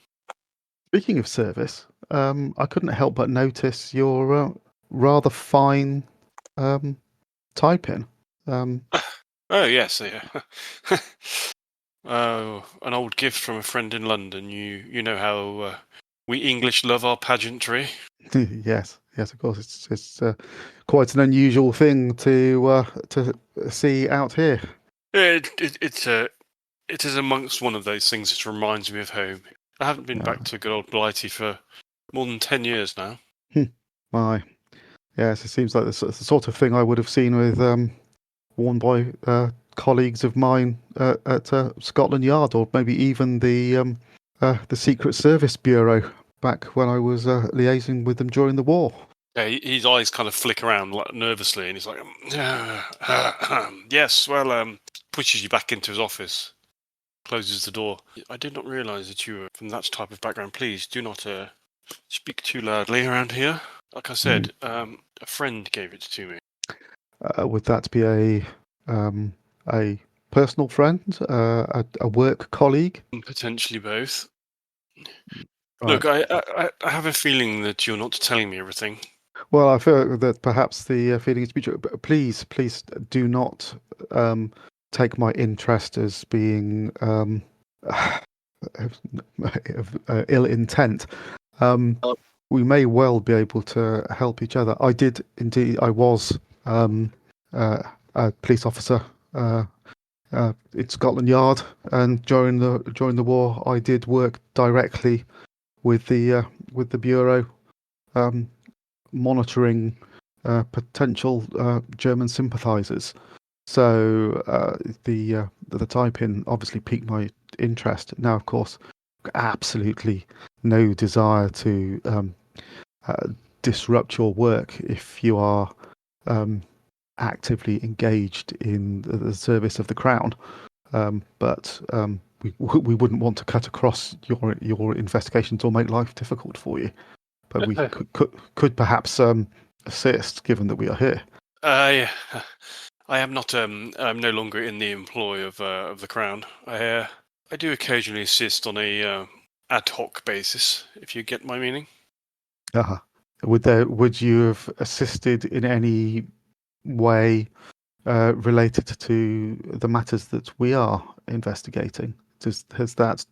Speaking of service, I couldn't help but notice your rather fine typing. Oh yes, yeah. An old gift from a friend in London. You know how we English love our pageantry. Yes, of course. It's quite an unusual thing to see out here. It is amongst one of those things that reminds me of home. I haven't been back to good old Blighty for more than 10 years now. My, yes, it seems like the sort of thing I would have seen with worn by colleagues of mine at Scotland Yard, or maybe even the Secret Service Bureau back when I was liaising with them during the war. Yeah, his eyes kind of flick around nervously, and he's like, "Yes, well," pushes you back into his office, closes the door. I did not realise that you were from that type of background. Please do not speak too loudly around here. Like I said, a friend gave it to me. Would that be a personal friend, a work colleague? Potentially both. Right. Look, I have a feeling that you're not telling me everything. Well, I feel that perhaps the feeling is mutual. But please do not take my interest as being ill intent. We may well be able to help each other. I did indeed. I was a police officer in Scotland Yard, and during the war, I did work directly with the bureau, monitoring potential German sympathisers. So the type-in obviously piqued my interest. Now, of course, absolutely no desire to disrupt your work if you are actively engaged in the service of the Crown. But we wouldn't want to cut across your investigations or make life difficult for you. But we could perhaps assist, given that we are here. I am not. I'm no longer in the employ of the Crown. I do occasionally assist on a ad hoc basis, if you get my meaning. Would you have assisted in any way related to the matters that we are investigating? Has that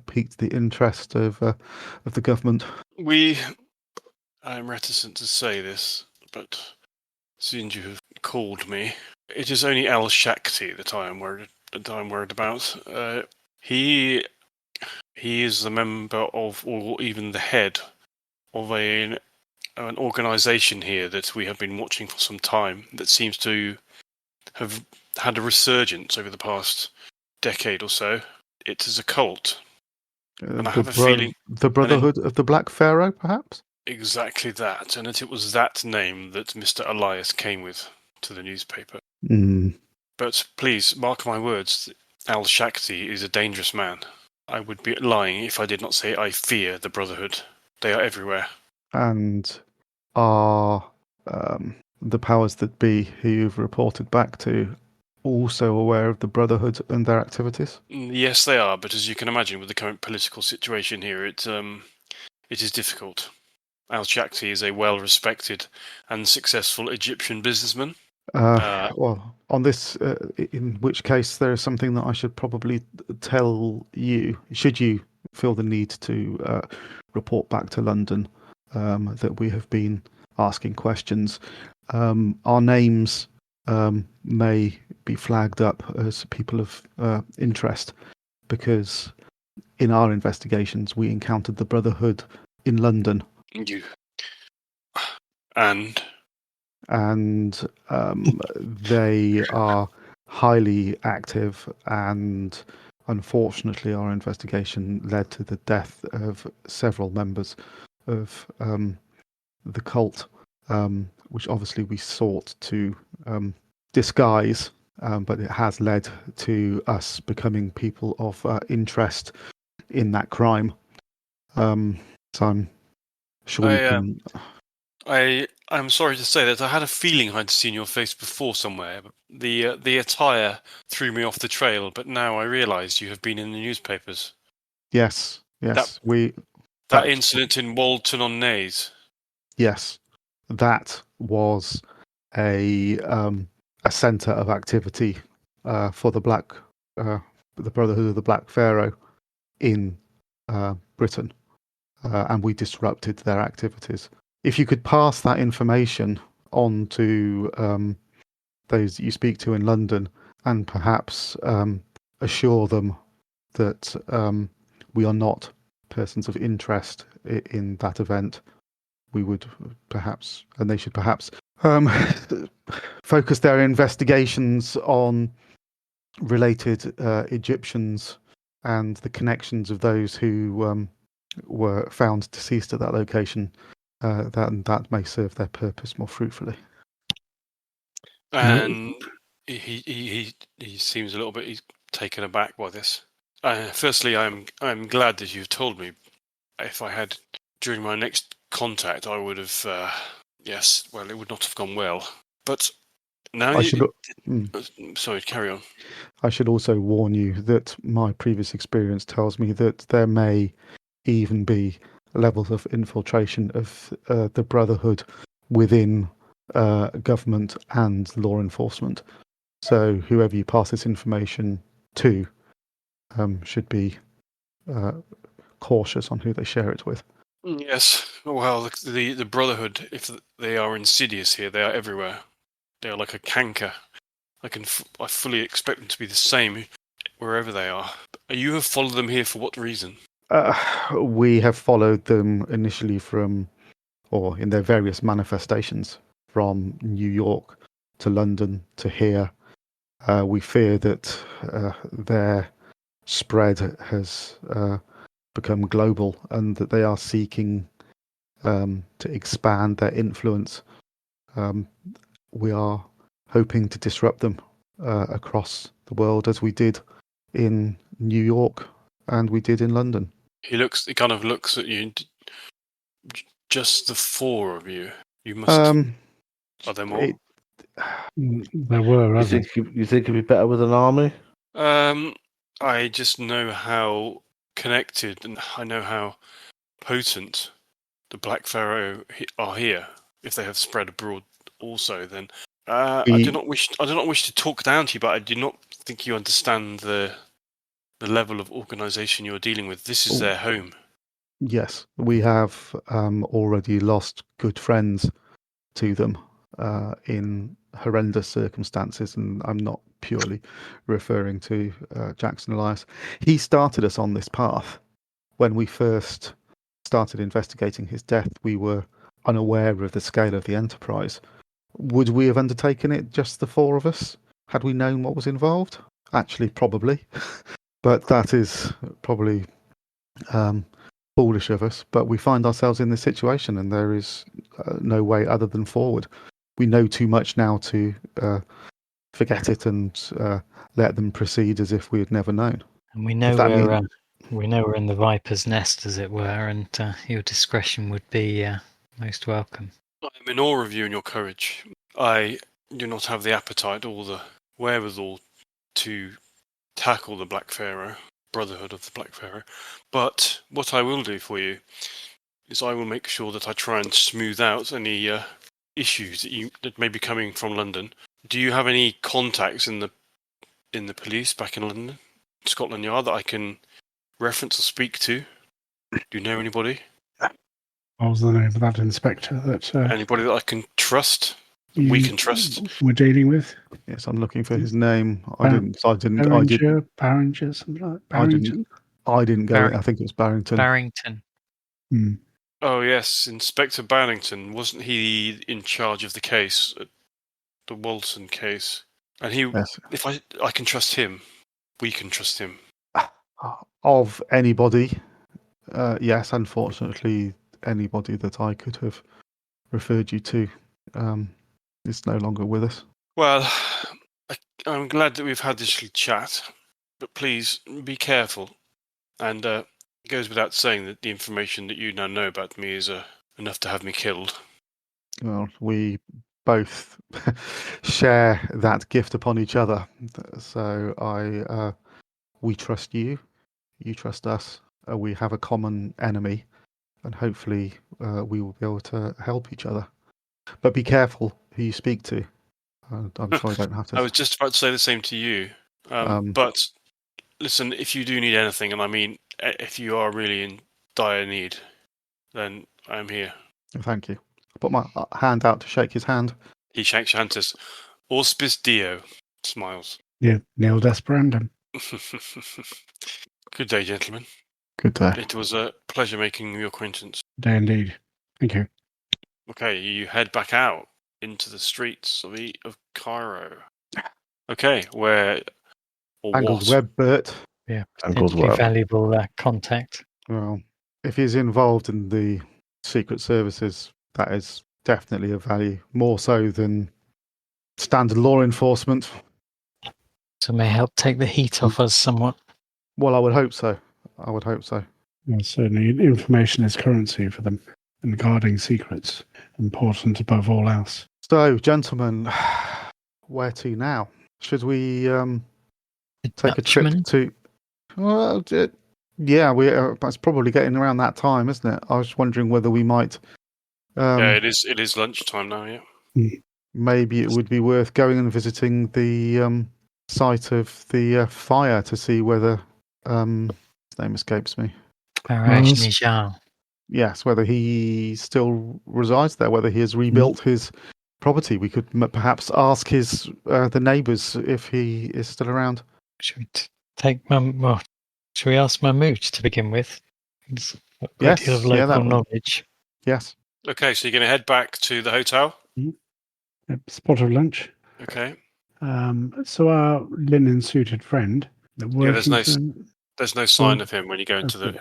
piqued the interest of the government? I'm reticent to say this, but since you have called me, it is only Al Shakti that I am worried about. He He is a member of, or even the head of an organisation here that we have been watching for some time that seems to have had a resurgence over the past decade or so. It is a cult. And I have a feeling... The Brotherhood of the Black Pharaoh, perhaps? Exactly that. And it was that name that Mr. Elias came with to the newspaper. Mm. But please, mark my words, Al Shakti is a dangerous man. I would be lying if I did not say I fear the Brotherhood. They are everywhere. And are the powers that be who you've reported back to also aware of the Brotherhood and their activities? Yes, they are, but as you can imagine, with the current political situation here, it is difficult. Al Shakti is a well-respected and successful Egyptian businessman. Well, on this, in which case there is something that I should probably tell you, should you feel the need to report back to London, that we have been asking questions. Our names may be flagged up as people of interest because in our investigations we encountered the Brotherhood in London. And they are highly active, and unfortunately our investigation led to the death of several members of the cult, which obviously we sought to disguise, but it has led to us becoming people of interest in that crime. So I'm sure you can... I'm sorry to say that I had a feeling I'd seen your face before somewhere. The attire threw me off the trail, but now I realise you have been in the newspapers. Yes. That incident in Walton-on-Naze. Yes, that was a centre of activity for the Brotherhood of the Black Pharaoh in Britain, and we disrupted their activities. If you could pass that information on to those that you speak to in London, and perhaps assure them that we are not persons of interest in that event, we would perhaps, and they should perhaps, focus their investigations on related Egyptians and the connections of those who were found deceased at that location. That may serve their purpose more fruitfully. And he seems a little bit taken aback by this. Firstly, I'm glad that you've told me. If I had during my next contact, I would have. Yes, well, it would not have gone well. But now sorry, carry on. I should also warn you that my previous experience tells me that there may even be levels of infiltration of the Brotherhood within government and law enforcement. So whoever you pass this information to should be cautious on who they share it with. Yes, well, the Brotherhood, if they are insidious here, they are everywhere. They are like a canker. I fully expect them to be the same wherever they are. You have followed them here for what reason? We have followed them initially or in their various manifestations, from New York to London to here. We fear that their spread has become global, and that they are seeking to expand their influence. We are hoping to disrupt them across the world, as we did in New York and we did in London. He kind of looks at you. Just the four of you. You must. Are there more? There were. You think it'd be better with an army? I just know how connected, and I know how potent the Black Pharaoh are here. If they have spread abroad, also, then I do not wish to talk down to you, but I do not think you understand the level of organisation you're dealing with. This is their home. Yes, we have already lost good friends to them in horrendous circumstances, and I'm not purely referring to Jackson Elias. He started us on this path. when we first started investigating his death, we were unaware of the scale of the enterprise. Would we have undertaken it, just the four of us, had we known what was involved? Actually, probably. But that is probably foolish of us. But we find ourselves in this situation, and there is no way other than forward. We know too much now to forget it and let them proceed as if we had never known. And we know we're in the viper's nest, as it were, and your discretion would be most welcome. I'm in awe of you and your courage. I do not have the appetite or the wherewithal to tackle the Black Pharaoh, Brotherhood of the Black Pharaoh. But what I will do for you is I will make sure that I try and smooth out any issues that may be coming from London. Do you have any contacts in the police back in London, Scotland Yard, that I can reference or speak to? Do you know anybody? What was the name of that inspector that Anybody that I can trust? We can trust. We're dealing with? Yes, I'm looking for his name. Barringer, something like that. Barrington? I didn't go. I think it was Barrington. Barrington. Hmm. Oh yes, Inspector Barrington. Wasn't he in charge of the case, the Walton case? And he, Yes. if I can trust him, we can trust him. Of anybody, yes. Unfortunately, anybody that I could have referred you to is no longer with us. Well, I'm glad that we've had this little chat, but please be careful. And it goes without saying that the information that you now know about me is enough to have me killed. Well, we both share that gift upon each other. So we trust you, you trust us. We have a common enemy, and hopefully we will be able to help each other. But be careful who you speak to. I'm sure I don't have to. I was just about to say the same to you. But listen, if you do need anything, and I mean, if you are really in dire need, then I'm here. Thank you. I put my hand out to shake his hand. He shakes your hand and says, Auspice Dio. Smiles. Yeah, nil desperandum. Good day, gentlemen. Good day. It was a pleasure making your acquaintance. Day indeed. Thank you. Okay, you head back out into the streets of Cairo. Okay, where or Angle's what? Web, Bert. Yeah, Angle's potentially Web. valuable contact. Well, if he's involved in the Secret Services, that is definitely of value, more so than standard law enforcement. So may help take the heat off us somewhat. Well, I would hope so. Well, certainly, information is currency for them, and guarding secrets important above all else. So, gentlemen, where to now? Should we take a trip Dutchman? to? Well, yeah, it's probably getting around that time, isn't it? I was wondering whether we might. Yeah, it is lunchtime now. Yeah. Maybe it would be worth going and visiting the site of the fire to see whether his name escapes me. Faraj Nijal. Yes, whether he still resides there, whether he has rebuilt his property. We could perhaps ask the neighbours if he is still around. Should we should we ask Mahmoud to begin with? He's got a great deal of local knowledge. Yes. Okay, so you're going to head back to the hotel? Spot of lunch. Okay. So our linen-suited friend. There's no sign of him when you go into the.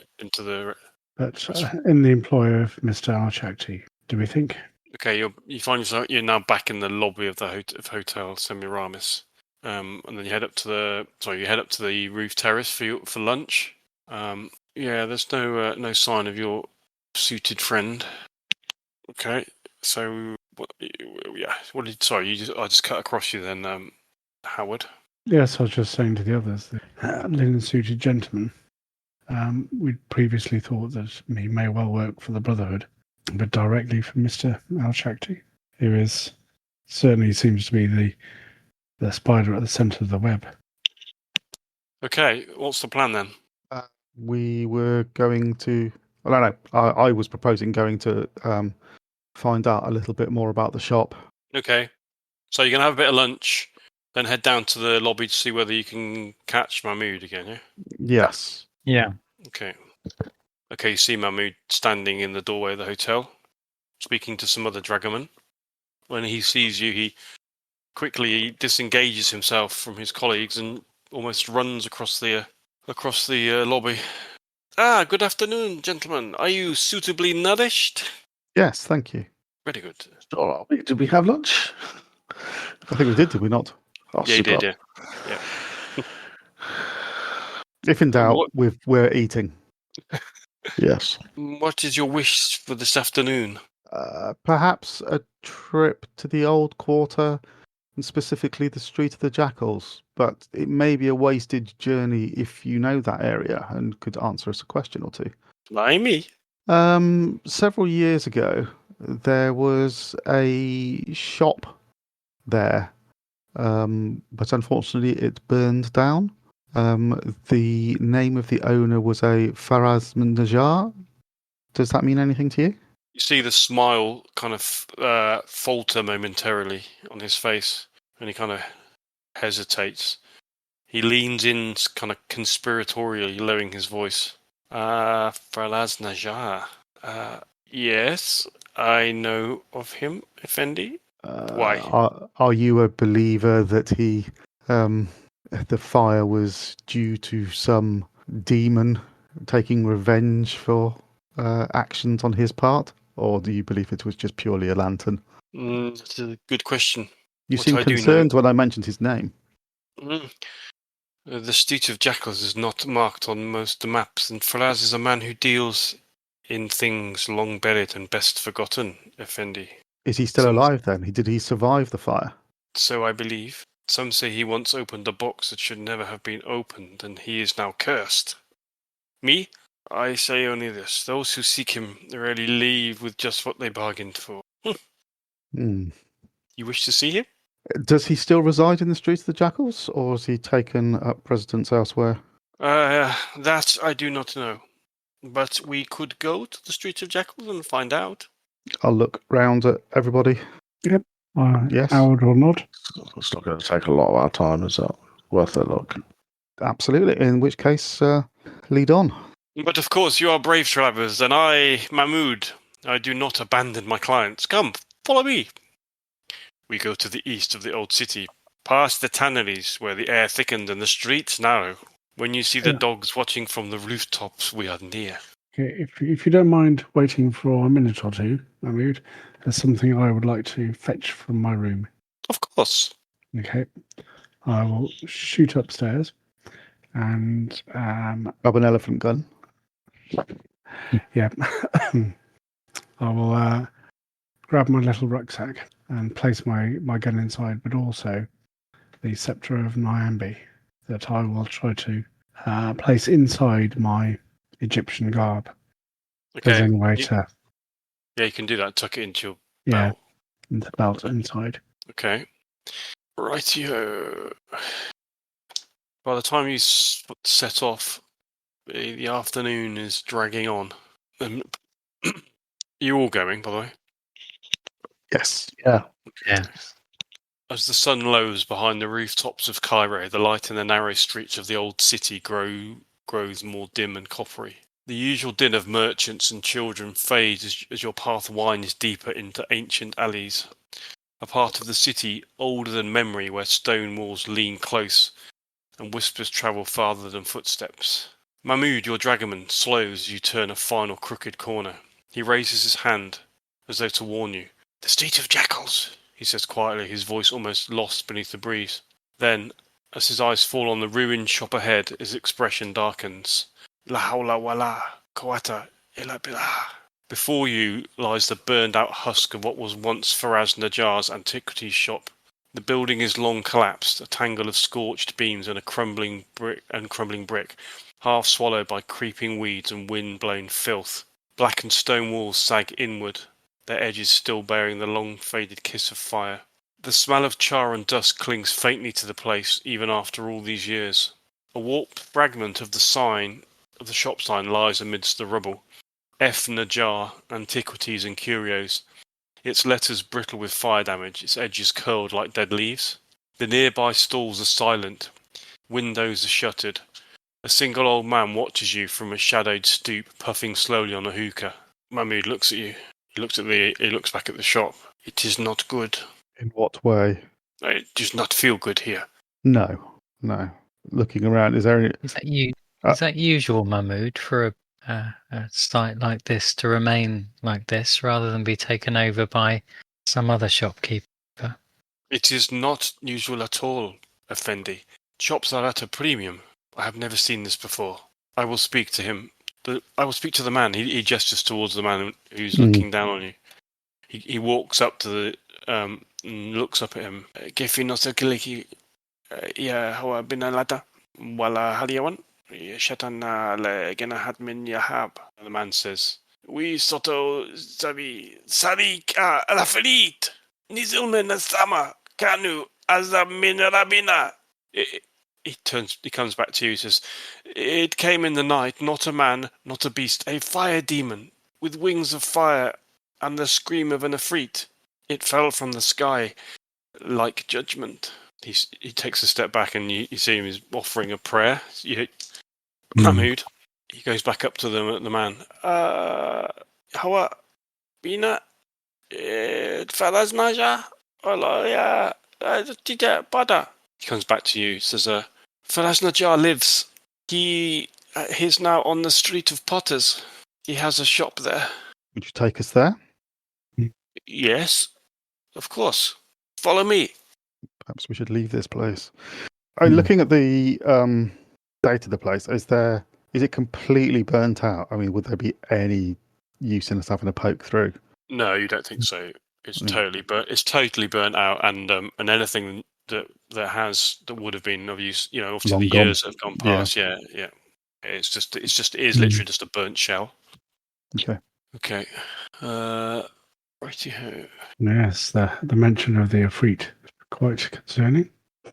But in the employ of Mr. Archacti, do we think? Okay, you find yourself. You're now back in the lobby of the Hotel Semiramis, and then you head up to the roof terrace for lunch. Yeah, there's no sign of your suited friend. Okay, so I just cut across you then, Howard. Yes, I was just saying to the others, the linen-suited gentleman. We'd previously thought that he may well work for the Brotherhood, but directly from Mr. Al-Shakti, who certainly seems to be the spider at the centre of the web. Okay, what's the plan then? We were going to. Well, no, I was proposing going to find out a little bit more about the shop. Okay, so you're gonna have a bit of lunch, then head down to the lobby to see whether you can catch Mahmoud again. Yeah. Yes. Yeah. Okay. Okay, you see Mahmood standing in the doorway of the hotel, speaking to some other dragoman. When he sees you, he quickly disengages himself from his colleagues and almost runs across the lobby. Ah, good afternoon, gentlemen. Are you suitably nourished? Yes, thank you. Very good. All right. Did we have lunch? I think we did we not? Oh, Yeah, you super. did, yeah. If in doubt, What- we're eating. Yes. What is your wish for this afternoon? Perhaps a trip to the old quarter, and specifically the Street of the Jackals. But it may be a wasted journey if you know that area and could answer us a question or two. Blimey. Several years ago, there was a shop there, but unfortunately it burned down. The name of the owner was a Faraz Najar. Does that mean anything to you? You see the smile kind of falter momentarily on his face, and he kind of hesitates. He leans in, kind of conspiratorially, lowering his voice. Falaz Najar. Yes, I know of him, Effendi. Why? Are you a believer that the fire was due to some demon taking revenge for actions on his part? Or do you believe it was just purely a lantern? That's a good question. You What seemed I do know- concerned when I mentioned his name. The Street of Jackals is not marked on most of the maps, and Falaz is a man who deals in things long buried and best forgotten, Effendi. Is he still alive then? Did he survive the fire? So I believe. Some say he once opened a box that should never have been opened, and he is now cursed. Me? I say only this. Those who seek him rarely leave with just what they bargained for. Hmm. You wish to see him? Does he still reside in the Street of the Jackals, or has he taken up residence elsewhere? That I do not know. But we could go to the Street of Jackals and find out. I'll look round at everybody. Yes. Howard will nod. It's not going to take a lot of our time, is that? Worth a look. Absolutely. In which case, lead on. But of course, you are brave travelers, and I, Mahmood, I do not abandon my clients. Come, follow me. We go to the east of the old city, past the tanneries where the air thickened and the streets narrow. When you see the dogs watching from the rooftops, we are near. Okay, if you don't mind waiting for a minute or two, Mahmood, there's something I would like to fetch from my room. Of course. Okay. I will shoot upstairs and Grab an elephant gun. yeah. I will grab my little rucksack and place my gun inside, but also the scepter of Nyambi that I will try to place inside my Egyptian garb. Okay. There's any way to you can do that. Tuck it into your yeah, belt. into the belt inside. Okay. Rightio. By the time you set off, the afternoon is dragging on. You all going, by the way? Yes. Yeah. As the sun lows behind the rooftops of Cairo, the light in the narrow streets of the old city grows more dim and coppery. The usual din of merchants and children fades as your path winds deeper into ancient alleys. A part of the city older than memory where stone walls lean close and whispers travel farther than footsteps. Mahmood, your dragoman, slows as you turn a final crooked corner. He raises his hand as though to warn you. The Street of Jackals, he says quietly, his voice almost lost beneath the breeze. Then, as his eyes fall on the ruined shop ahead, his expression darkens. La hawla wa la quwwata illa billah. Before you lies the burned-out husk of what was once Faraz Najar's antiquities shop. The building is long collapsed, a tangle of scorched beams and crumbling brick, half swallowed by creeping weeds and wind-blown filth. Blackened stone walls sag inward, their edges still bearing the long-faded kiss of fire. The smell of char and dust clings faintly to the place, even after all these years. A warped fragment of the shop sign lies amidst the rubble. F. Najar, Antiquities and Curios. Its letters brittle with fire damage, its edges curled like dead leaves. The nearby stalls are silent. Windows are shuttered. A single old man watches you from a shadowed stoop, puffing slowly on a hookah. Mahmood looks at you. He looks back at the shop. It is not good. In what way? It does not feel good here. No. Looking around, is there any... Is that usual, Mahmood, for a site like this to remain like this rather than be taken over by some other shopkeeper? It is not usual at all, Effendi. Shops are at a premium. I have never seen this before. I will speak to him. I will speak to the man. He gestures towards the man who's looking down on you. He walks up to the and looks up at him. Kefi no sekiliki ya hawa binalata wala haliyawan shatana le gena hatmin yahab. The man says, "We soto sabi sadik alafalit nizulmen nasama kanu azamin rabina." He comes back to you and says, "It came in the night, not a man, not a beast, a fire demon with wings of fire and the scream of an Ifrit. It fell from the sky like judgment." He takes a step back and you see him is offering a prayer. Mahmood, he goes back up to the man. Hawa bina falas naja ya tita pada. He comes back to you, says, Falas Najar lives. He's now on the Street of Potters. He has a shop there. Would you take us there? Yes, of course. Follow me. Perhaps we should leave this place. Looking at the state of the place, is it completely burnt out? I mean, would there be any use in us having a poke through? No, you don't think so. It's totally burnt. It's totally burnt out, and anything that would have been of use, after Long the gone. years have gone past. Yeah. It is literally just a burnt shell. Okay. Righty-ho. Yes, the mention of the Ifrit is quite concerning.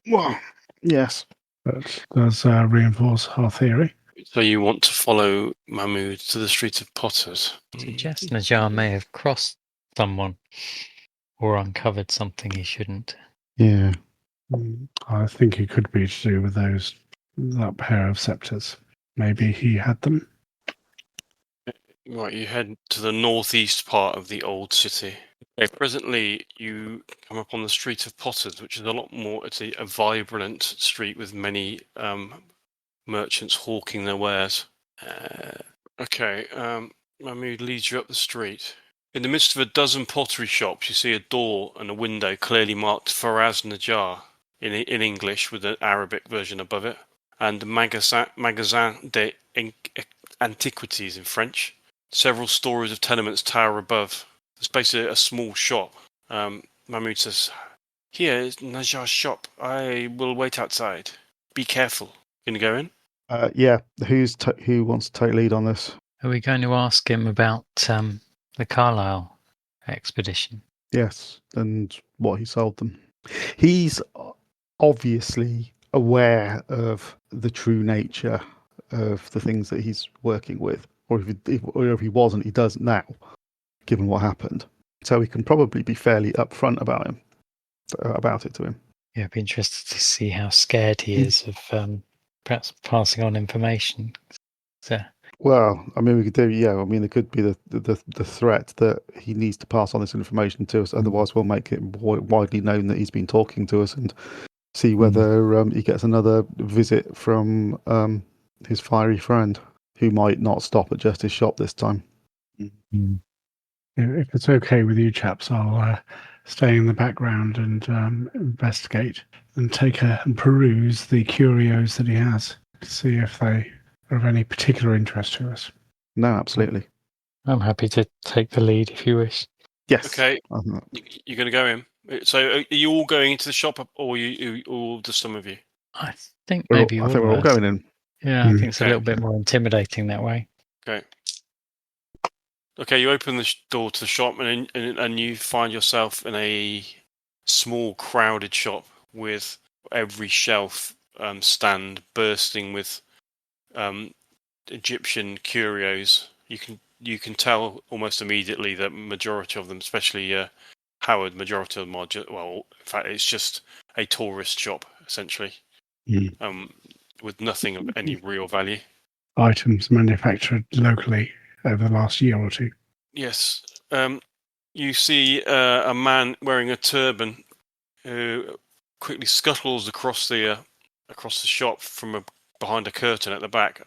Well, yes. But does reinforce our theory. So you want to follow Mahmood to the Street of Potters? Suggest Najar may have crossed someone or uncovered something he shouldn't. Yeah. I think it could be to do with that pair of scepters. Maybe he had them. Right, you head to the northeast part of the old city. Okay, presently, you come up on the Street of Potters, which is a lot more. It's a vibrant street with many merchants hawking their wares. Mahmood leads you up the street. In the midst of a dozen pottery shops, you see a door and a window clearly marked Faraz Najar in English with an Arabic version above it, and Magasin des Antiquities in French. Several stories of tenements tower above. There's basically a small shop. Mahmood says, "Here is Najar's shop. I will wait outside. Be careful." Gonna go in? Yeah. Who wants to take lead on this? Are we going to ask him about the Carlisle expedition? Yes, and what he sold them. He's obviously aware of the true nature of the things that he's working with, or if he wasn't, he does now, given what happened. So he can probably be fairly upfront about it to him. Yeah, I'd be interested to see how scared he is of perhaps passing on information. So, well, I mean, we could do. Yeah, I mean, it could be the threat that he needs to pass on this information to us. Otherwise, we'll make it widely known that he's been talking to us and see whether he gets another visit from his fiery friend, who might not stop at just his shop this time. If it's okay with you chaps, I'll stay in the background and investigate and and peruse the curios that he has to see if they are of any particular interest to us. No, absolutely. I'm happy to take the lead if you wish. Yes. Okay. You're going to go in. So are you all going into the shop, or just some of you? I think maybe I think we're all going in. Yeah, I think it's a little bit more intimidating that way. Okay, you open the door to the shop and you find yourself in a small, crowded shop with every shelf stand bursting with Egyptian curios. You can tell almost immediately that majority of them, especially Howard, majority of them are in fact, it's just a tourist shop essentially. with nothing of any real value. Items manufactured locally over the last year or two. Yes. You see a man wearing a turban who quickly scuttles across the shop from behind a curtain at the back.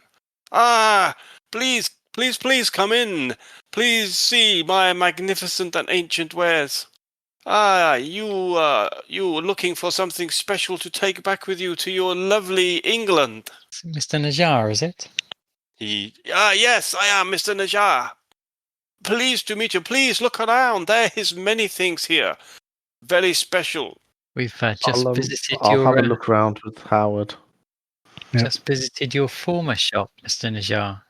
Ah, please, please, please come in. Please see my magnificent and ancient wares. Ah, you were looking for something special to take back with you to your lovely England. Mr. Najjar, is it? Yes, I am Mr. Najjar. Pleased to meet you. Please look around. There is many things here. Very special. We've just visited I'll have your a look around with Howard. Yep. just visited your former shop, Mr. Najjar.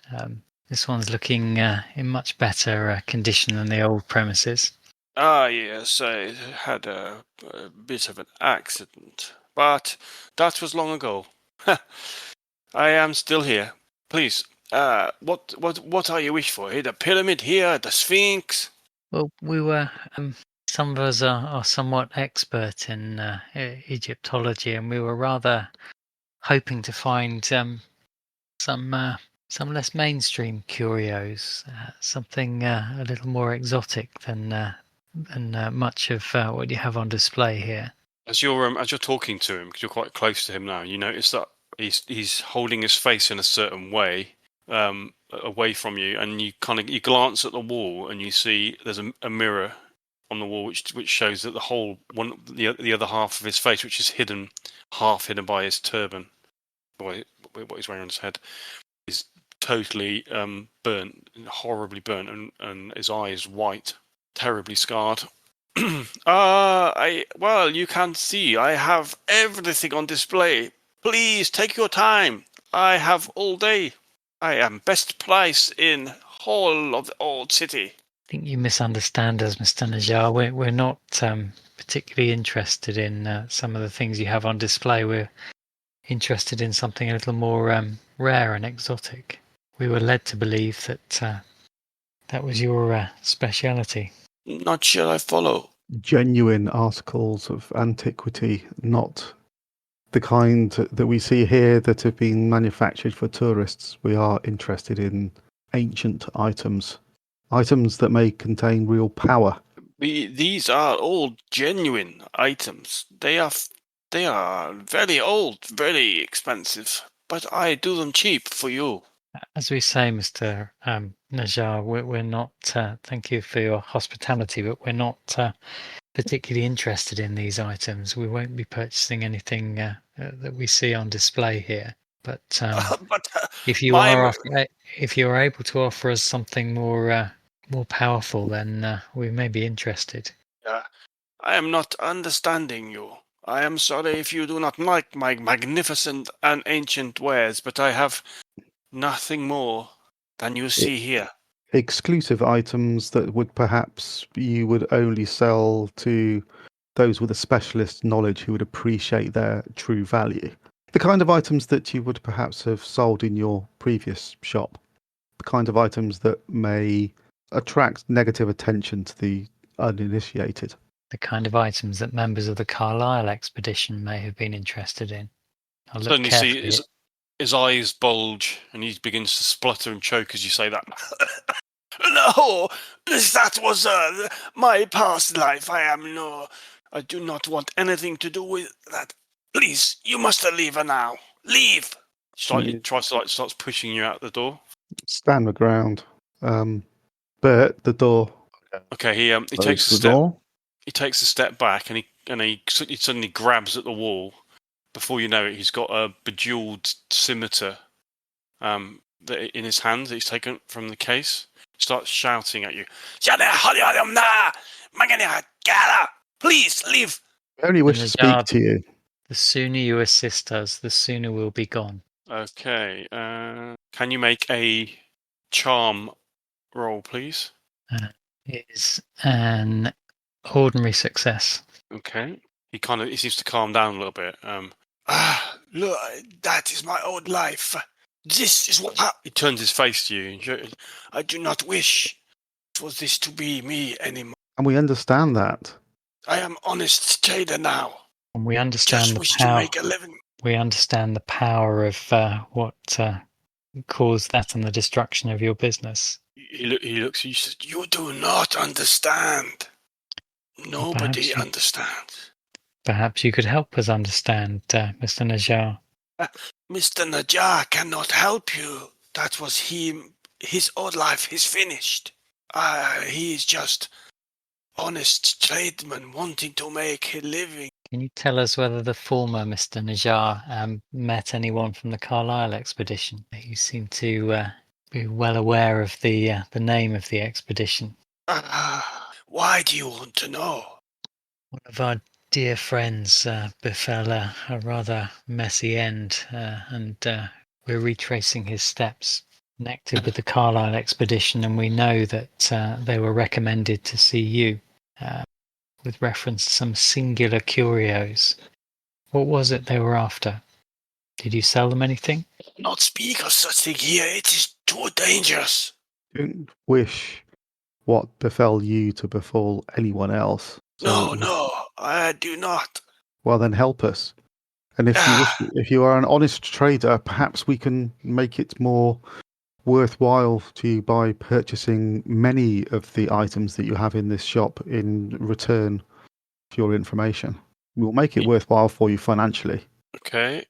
This one's looking in much better condition than the old premises. Ah, yes, I had a bit of an accident, but that was long ago. I am still here. Please, what are you wish for? The pyramid here, the Sphinx? Well, we were. Some of us are somewhat expert in Egyptology, and we were rather hoping to find some less mainstream curios, something a little more exotic than much of what you have on display here. As you're talking to him, because you're quite close to him now, you notice that he's holding his face in a certain way, away from you, and you glance at the wall and you see there's a mirror on the wall which shows that the other half of his face, which is half hidden by his turban, what he's wearing on his head, is totally burnt, horribly burnt, and his eye is white, terribly scarred. Well, you can see I have everything on display. Please take your time. I have all day. I am best price in whole of the old city. I think you misunderstand us, Mr. Najjar. We're not particularly interested in some of the things you have on display. We're interested in something a little more rare and exotic. We were led to believe that that was your speciality. Not sure I follow. Genuine articles of antiquity, not the kind that we see here that have been manufactured for tourists. We are interested in ancient items that may contain real power. These are all genuine items. They are very old, very expensive, but I do them cheap for you. As we say, Mr. Najjar, we're not, thank you for your hospitality, but we're not particularly interested in these items. We won't be purchasing anything that we see on display here. But, if you are able to offer us something more powerful, then we may be interested. I am not understanding you. I am sorry if you do not like my magnificent and ancient wares, but I have nothing more than you see here. Exclusive items that you would only sell to those with a specialist knowledge who would appreciate their true value. The kind of items that you would perhaps have sold in your previous shop. The kind of items that may attract negative attention to the uninitiated. The kind of items that members of the Carlisle expedition may have been interested in. I'll look Suddenly carefully. see his eyes bulge and he begins to splutter and choke as you say that. No, that was my past life. I do not want anything to do with that. Please, you must leave now. Leave. He starts pushing you out the door. Stand the ground. But the door. Okay, he takes a step. He takes a step back and he suddenly grabs at the wall. Before you know it, he's got a bejeweled scimitar in his hand that he's taken from the case. He starts shouting at you. Please leave. I only wish to speak to you. The sooner you assist us, the sooner we'll be gone. Okay. Can you make a charm roll, please? Is an ordinary success. Okay. He seems to calm down a little bit. Look, that is my old life. This is what he turns his face to you. I do not wish for this to be me anymore. And we understand that. I am honest trader now. And we understand Just the wish power. to make a living. We understand the power of what caused that and the destruction of your business. He looks. He says, "You do not understand. Nobody understands." Perhaps you could help us understand, Mr. Najjar. Mr. Najjar cannot help you. That was him. His old life is finished. He is just honest tradesman wanting to make a living. Can you tell us whether the former Mr. Najjar met anyone from the Carlisle expedition? You seem to be well aware of the name of the expedition. Why do you want to know? One of our dear friends befell a rather messy end, and we're retracing his steps. Connected with the Carlisle expedition, and we know that they were recommended to see you with reference to some singular curios. What was it they were after? Did you sell them anything? Not speak of such thing here. It is too dangerous. Don't wish what befell you to befall anyone else. So, No, I do not. Well, then help us. And if you are an honest trader, perhaps we can make it more worthwhile to you by purchasing many of the items that you have in this shop in return for your information. We'll make it worthwhile for you financially. Okay.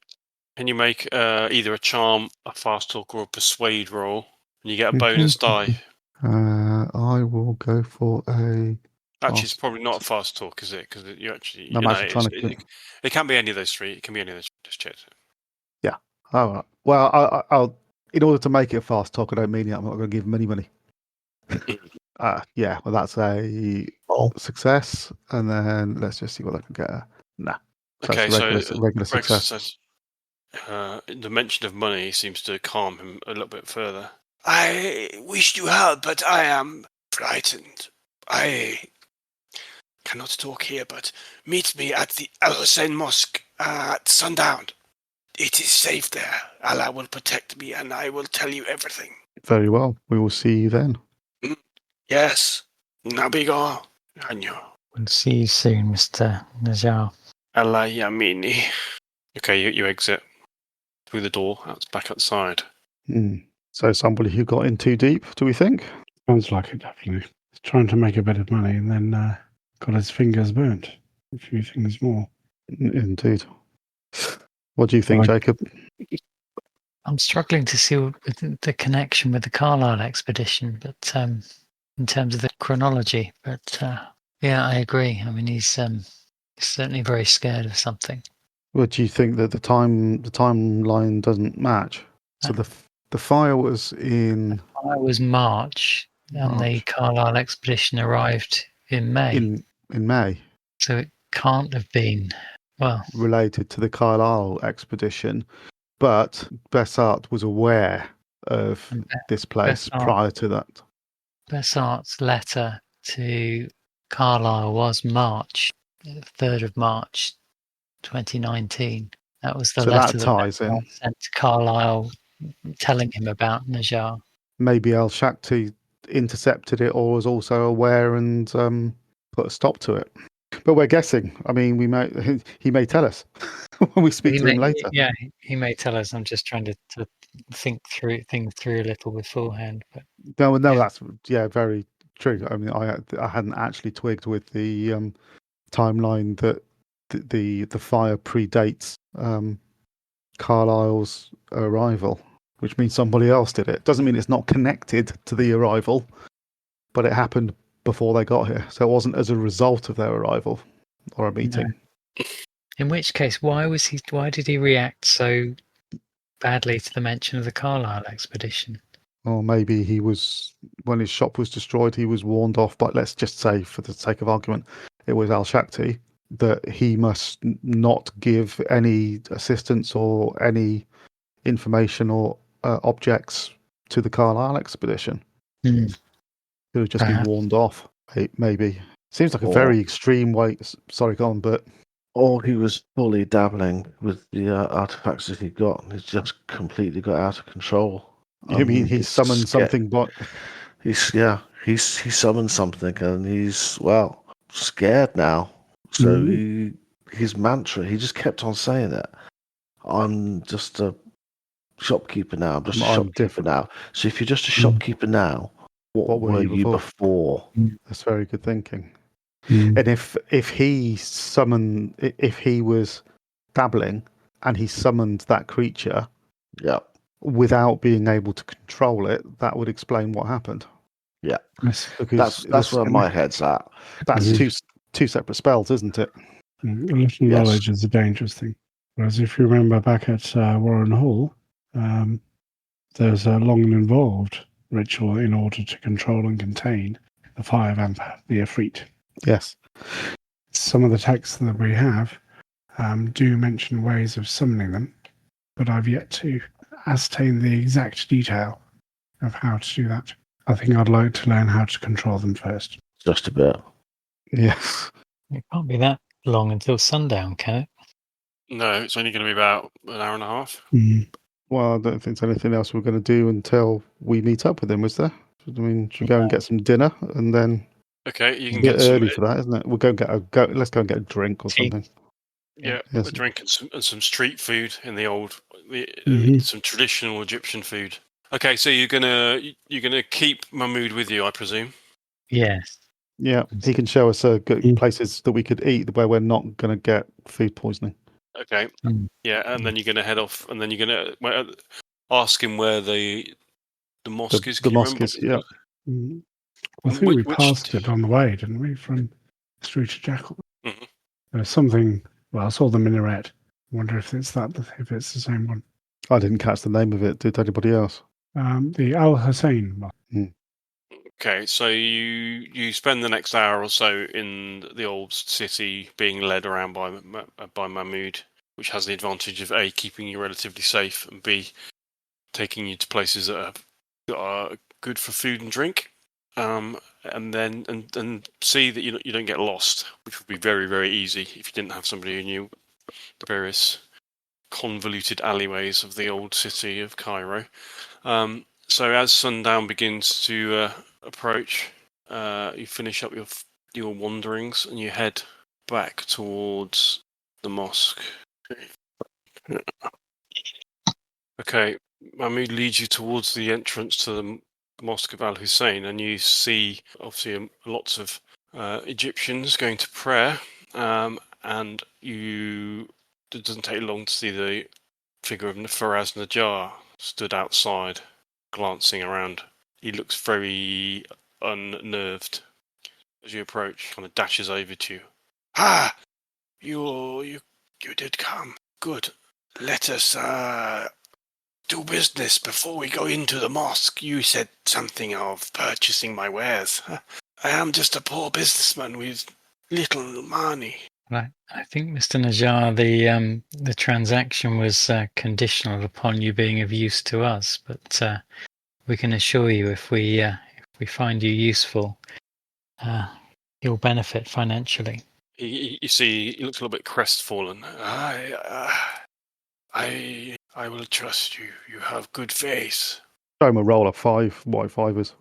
Can you make either a charm, a fast talk, or a persuade roll? And you get a bonus die. I will go for a... Actually, it's probably not a fast talk, is it? Because you actually... I'm actually trying to... It can be any of those three. It can be any of those. Just check. Yeah. All right. Well, I'll... In order to make it a fast talk, I don't mean it. I'm not going to give him any money. Yeah, well, that's a success. And then let's just see what I can get. Nah. Okay, that's a regular success. Says, the mention of money seems to calm him a little bit further. I wish you help, but I am frightened. I cannot talk here, but meet me at the Al Hussein Mosque at sundown. It is safe there. Allah will protect me, and I will tell you everything. Very well. We will see you then. Yes. Nabiga. Anyo. We'll see you soon, Mr. Najjar. Allah Yamini. Okay, you exit through the door. That's back outside. So somebody who got in too deep, do we think? Sounds like it, definitely. He's trying to make a bit of money and then got his fingers burnt. A few things more. Indeed. What do you think, Jacob? I'm struggling to see the connection with the Carlisle expedition, but in terms of the chronology. But yeah, I agree. I mean, he's certainly very scared of something. Well, do you think that the timeline doesn't match? So the fire was in... The fire was March, and the Carlisle expedition arrived in May. In May. So it can't have been, related to the Carlisle expedition, but Bessart was aware of this place prior to that. Bessart's letter to Carlisle was March, 3rd of March, 2019. That was the letter that ties in. Sent to Carlisle telling him about Najjar. Maybe Al-Shakti intercepted it or was also aware and put a stop to it. But we're guessing. I mean, he may tell us when we speak to him later. Yeah, he may tell us. I'm just trying to think through a little beforehand. But no, that's very true. I mean, I hadn't actually twigged with the timeline that the fire predates Carlisle's arrival, which means somebody else did it. Doesn't mean it's not connected to the arrival, but it happened before they got here, so it wasn't as a result of their arrival or a meeting. No. In which case, why did he react so badly to the mention of the Carlisle expedition? Or maybe he was, when his shop was destroyed, he was warned off. But let's just say, for the sake of argument, it was Al-Shakti, that he must not give any assistance or any information or objects to the Carlisle expedition. It would just be warned off, maybe. Seems like a very extreme way. Sorry, go on, but... Or he was fully dabbling with the artifacts that he got. He's just completely got out of control. You mean he summoned something? But he summoned something, and he's scared now. So his mantra, he just kept on saying it. I'm just a shopkeeper now. I'm just a I'm shopkeeper different. now. So if you're just a shopkeeper now, what were you before? That's very good thinking. Mm. And if he was dabbling and he summoned that creature Yeah, without being able to control it, that would explain what happened. yeah. Yes. Because That's where my head's at. that's Mhm. two separate spells, isn't it? A little Yes. knowledge is a dangerous thing. Whereas if you remember back at Warren Hall, there's a long and involved ritual in order to control and contain the fire vampire, the Efreet. Yes. Some of the texts that we have do mention ways of summoning them, but I've yet to ascertain the exact detail of how to do that. I think I'd like to learn how to control them first. Just a bit. Yes. It can't be that long until sundown, can it? No, it's only going to be about an hour and a half. Well, I don't think there's anything else we're going to do until we meet up with him, is there? I mean, should we go and get some dinner and then Okay, you it's can a bit get some. early for that, isn't it? We'll go and let's go and get a drink or Tea. something. Yeah, Yes. a drink and some street food in the old, some traditional Egyptian food. Okay, so you're gonna keep Mahmood with you, I presume. Yes. Yeah, he can show us good places that we could eat where we're not going to get food poisoning. Okay. Yeah, and then you're gonna head off, and then you're gonna ask him where the mosque is. The Can you mosque remember? is, I think we Which- passed it on the way, didn't we, from Street of Jackal? Mhm. There's something. Well, I saw the minaret. I wonder if it's if it's the same one. I didn't catch the name of it. Did anybody else? The Al Hussein one. Okay, so you spend the next hour or so in the old city, being led around by Mahmood, which has the advantage of A, keeping you relatively safe, and B, taking you to places that are good for food and drink, and then and C, that you don't get lost, which would be very, very easy if you didn't have somebody who knew the various convoluted alleyways of the old city of Cairo. So as sundown begins to approach, you finish up your wanderings and you head back towards the mosque. Okay, Mahmoud leads you towards the entrance to the Mosque of Al Hussein, and you see obviously lots of Egyptians going to prayer, and it doesn't take long to see the figure of Faraz Najjar stood outside, glancing around. He looks very unnerved as you approach. Kind of dashes over to you. Ah, you did come. Good. Let us do business before we go into the mosque. You said something of purchasing my wares. I am just a poor businessman with little money. Right. I think, Mr. Najjar, the transaction was conditional upon you being of use to us, but we can assure you if we find you useful, you'll benefit financially. You see, he looks a little bit crestfallen. I will trust you. You have good faith. Show him a roll of 5 white fivers.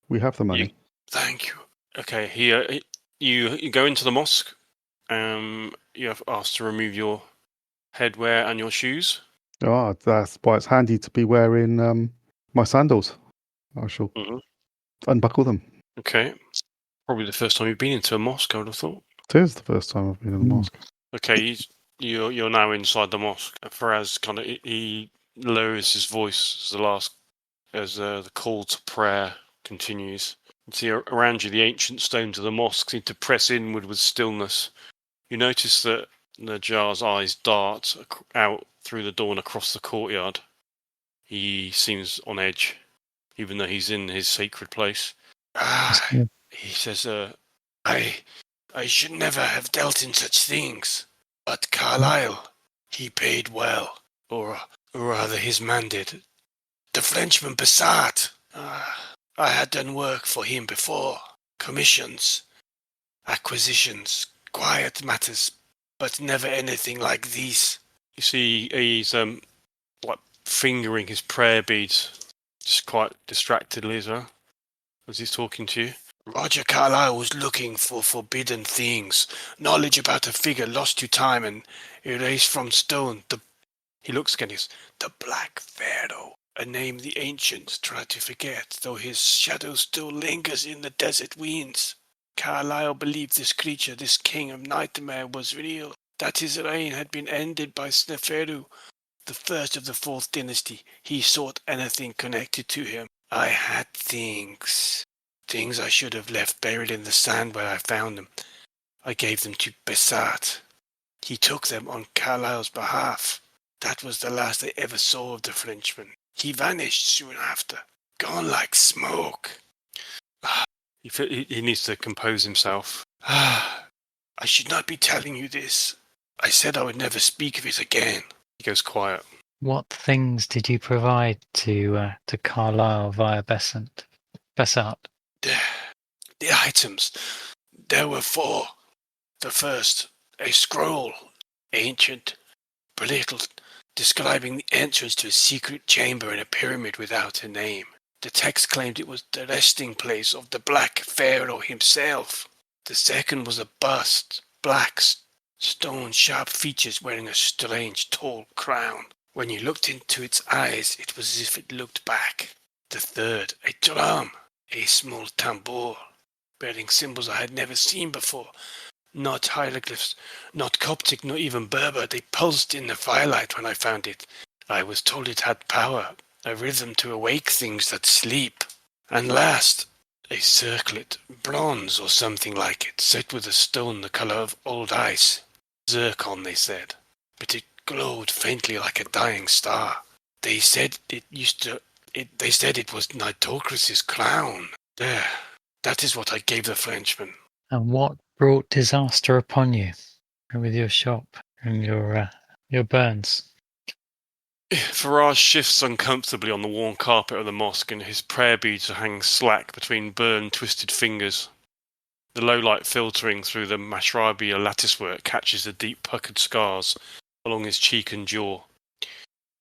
We have the money. Thank you. Okay, you go into the mosque. You have asked to remove your headwear and your shoes. Oh, that's why it's handy to be wearing my sandals. I shall unbuckle them. Okay. Probably the first time you've been into a mosque, I would have thought. It is the first time I've been in the mosque. Okay, you're now inside the mosque. Faraz he lowers his voice as the call to prayer continues. You see around you the ancient stones of the mosque seem to press inward with stillness. You notice that Najjar's eyes dart out through the door and across the courtyard. He seems on edge, even though he's in his sacred place. He says, I should never have dealt in such things. But Carlyle, he paid well. Or rather his man did. The Frenchman Bessart. I had done work for him before. Commissions, acquisitions, quiet matters, but never anything like these. You see, he's like fingering his prayer beads, just quite distractedly as well, as he's talking to you. Roger Carlyle was looking for forbidden things, knowledge about a figure lost to time and erased from stone. He looks again, he goes, the Black Pharaoh, a name the ancients try to forget, though his shadow still lingers in the desert winds. Carlyle believed this creature, this king of nightmare, was real, that his reign had been ended by Sneferu, the first of the 4th dynasty. He sought anything connected to him. I had things I should have left buried in the sand where I found them. I gave them to Besat. He took them on Carlyle's behalf. That was the last I ever saw of the Frenchman. He vanished soon after, gone like smoke. He needs to compose himself. I should not be telling you this. I said I would never speak of it again. He goes quiet. What things did you provide to Carlyle via Besant? The items. There were 4. The first, a scroll, ancient, belittled, describing the entrance to a secret chamber in a pyramid without a name. The text claimed it was the resting place of the Black Pharaoh himself. The second was a bust, black, stone-sharp features wearing a strange, tall crown. When you looked into its eyes, it was as if it looked back. The third, a drum, a small tambour, bearing symbols I had never seen before. Not hieroglyphs, not Coptic, nor even Berber. They pulsed in the firelight when I found it. I was told it had power, a rhythm to awake things that sleep. And last, a circlet, bronze or something like it, set with a stone the colour of old ice. Zircon, they said, but it glowed faintly like a dying star. They said it was Nitocris's crown. There, that is what I gave the Frenchman. And what brought disaster upon you with your shop and your burns? Faraj shifts uncomfortably on the worn carpet of the mosque, and his prayer beads are hanging slack between burned, twisted fingers. The low light filtering through the mashrabia latticework catches the deep puckered scars along his cheek and jaw.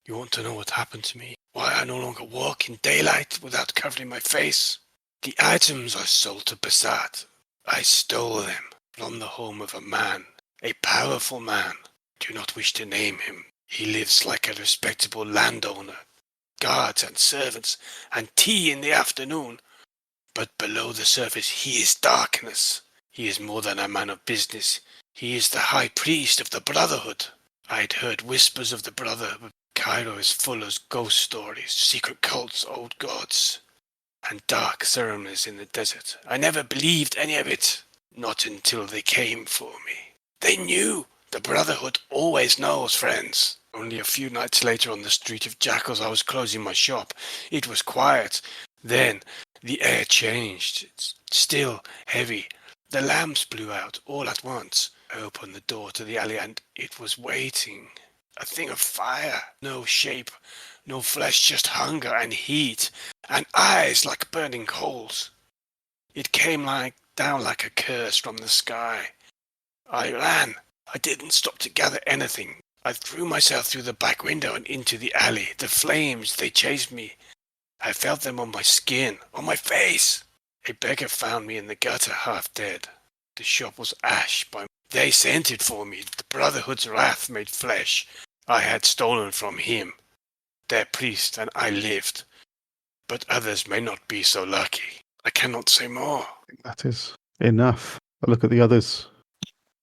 You want to know what happened to me? Why I no longer walk in daylight without covering my face? The items I sold to Besat. I stole them from the home of a man, a powerful man. Do not wish to name him. He lives like a respectable landowner, guards and servants, and tea in the afternoon. But below the surface he is darkness. He is more than a man of business. He is the high priest of the Brotherhood. I'd heard whispers of the Brotherhood. Cairo is full of ghost stories, secret cults, old gods, and dark ceremonies in the desert. I never believed any of it, not until they came for me. They knew. The Brotherhood always knows, friends. Only a few nights later on the Street of Jackals I was closing my shop. It was quiet. Then the air changed. It's still heavy. The lamps blew out all at once. I opened the door to the alley and it was waiting. A thing of fire. No shape, no flesh, just hunger and heat, and eyes like burning coals. It came down like a curse from the sky. I ran. I didn't stop to gather anything. I threw myself through the back window and into the alley. The flames, they chased me. I felt them on my skin, on my face. A beggar found me in the gutter, half dead. The shop was ash. They sent it for me. The Brotherhood's wrath made flesh. I had stolen from him, their priest, and I lived. But others may not be so lucky. I cannot say more. I think that is enough. But look at the others.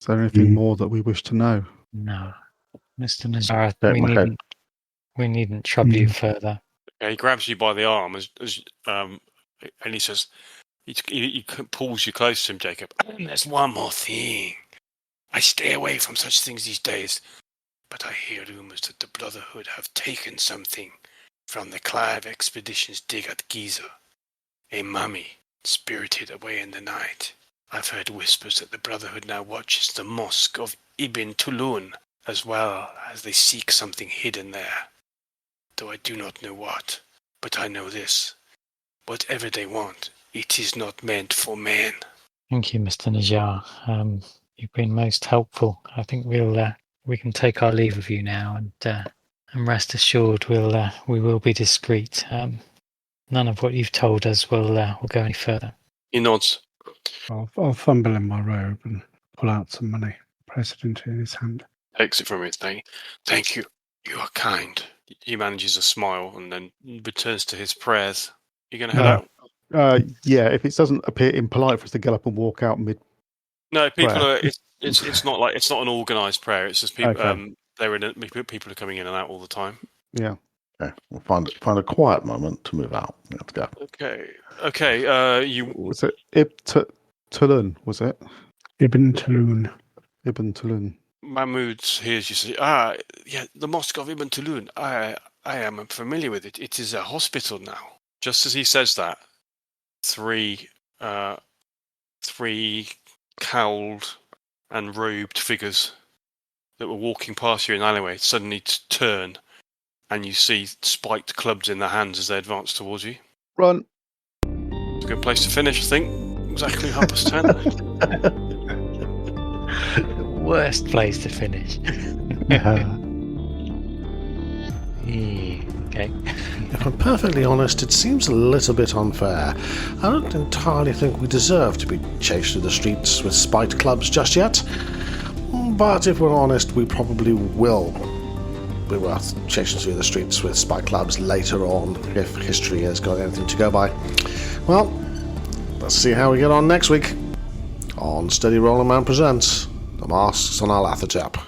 Is there anything more that we wish to know? No. Mr. Najjar, Shake my head. we needn't trouble you further. Yeah, he grabs you by the arm and he says, he pulls you close to him, Jacob. And there's one more thing. I stay away from such things these days, but I hear rumours that the Brotherhood have taken something from the Clive expedition's dig at Giza. A mummy, spirited away in the night. I've heard whispers that the Brotherhood now watches the mosque of Ibn Tulun, as well as they seek something hidden there. Though I do not know what, but I know this. Whatever they want, it is not meant for men. Thank you, Mr. Najjar. You've been most helpful. I think we can take our leave of you now, and rest assured we will be discreet. None of what you've told us will go any further. He nods. I'll fumble in my robe and pull out some money, press it into his hand. Takes it from me. Thank you. You are kind. He manages a smile and then returns to his prayers. You going to head out? Yeah, if it doesn't appear impolite for us to get up and walk out mid. No, people Prayer. are. It's not like it's not an organised prayer. It's just people. Okay. People are coming in and out all the time. Yeah. Okay, we'll find a quiet moment to move out. Let's go. Okay. You Was it Tulun? Was it Ibn Tulun. Ibn Tulun? Mahmoud hears you say, yeah, the Mosque of Ibn Tulun. I am familiar with it. It is a hospital now. Just as he says that, three cowled and robed figures that were walking past you in the alleyway suddenly turn, and you see spiked clubs in their hands as they advance towards you. Run. It's a good place to finish, I think. Exactly 10:30. Worst place to finish. Okay. If I'm perfectly honest, it seems a little bit unfair. I don't entirely think we deserve to be chased through the streets with spiked clubs just yet. But if we're honest, we probably will be worth chasing through the streets with spiked clubs later on, if history has got anything to go by. Well, let's see how we get on next week on Steady Rolling Man Presents The Masks on Nyarlathotep.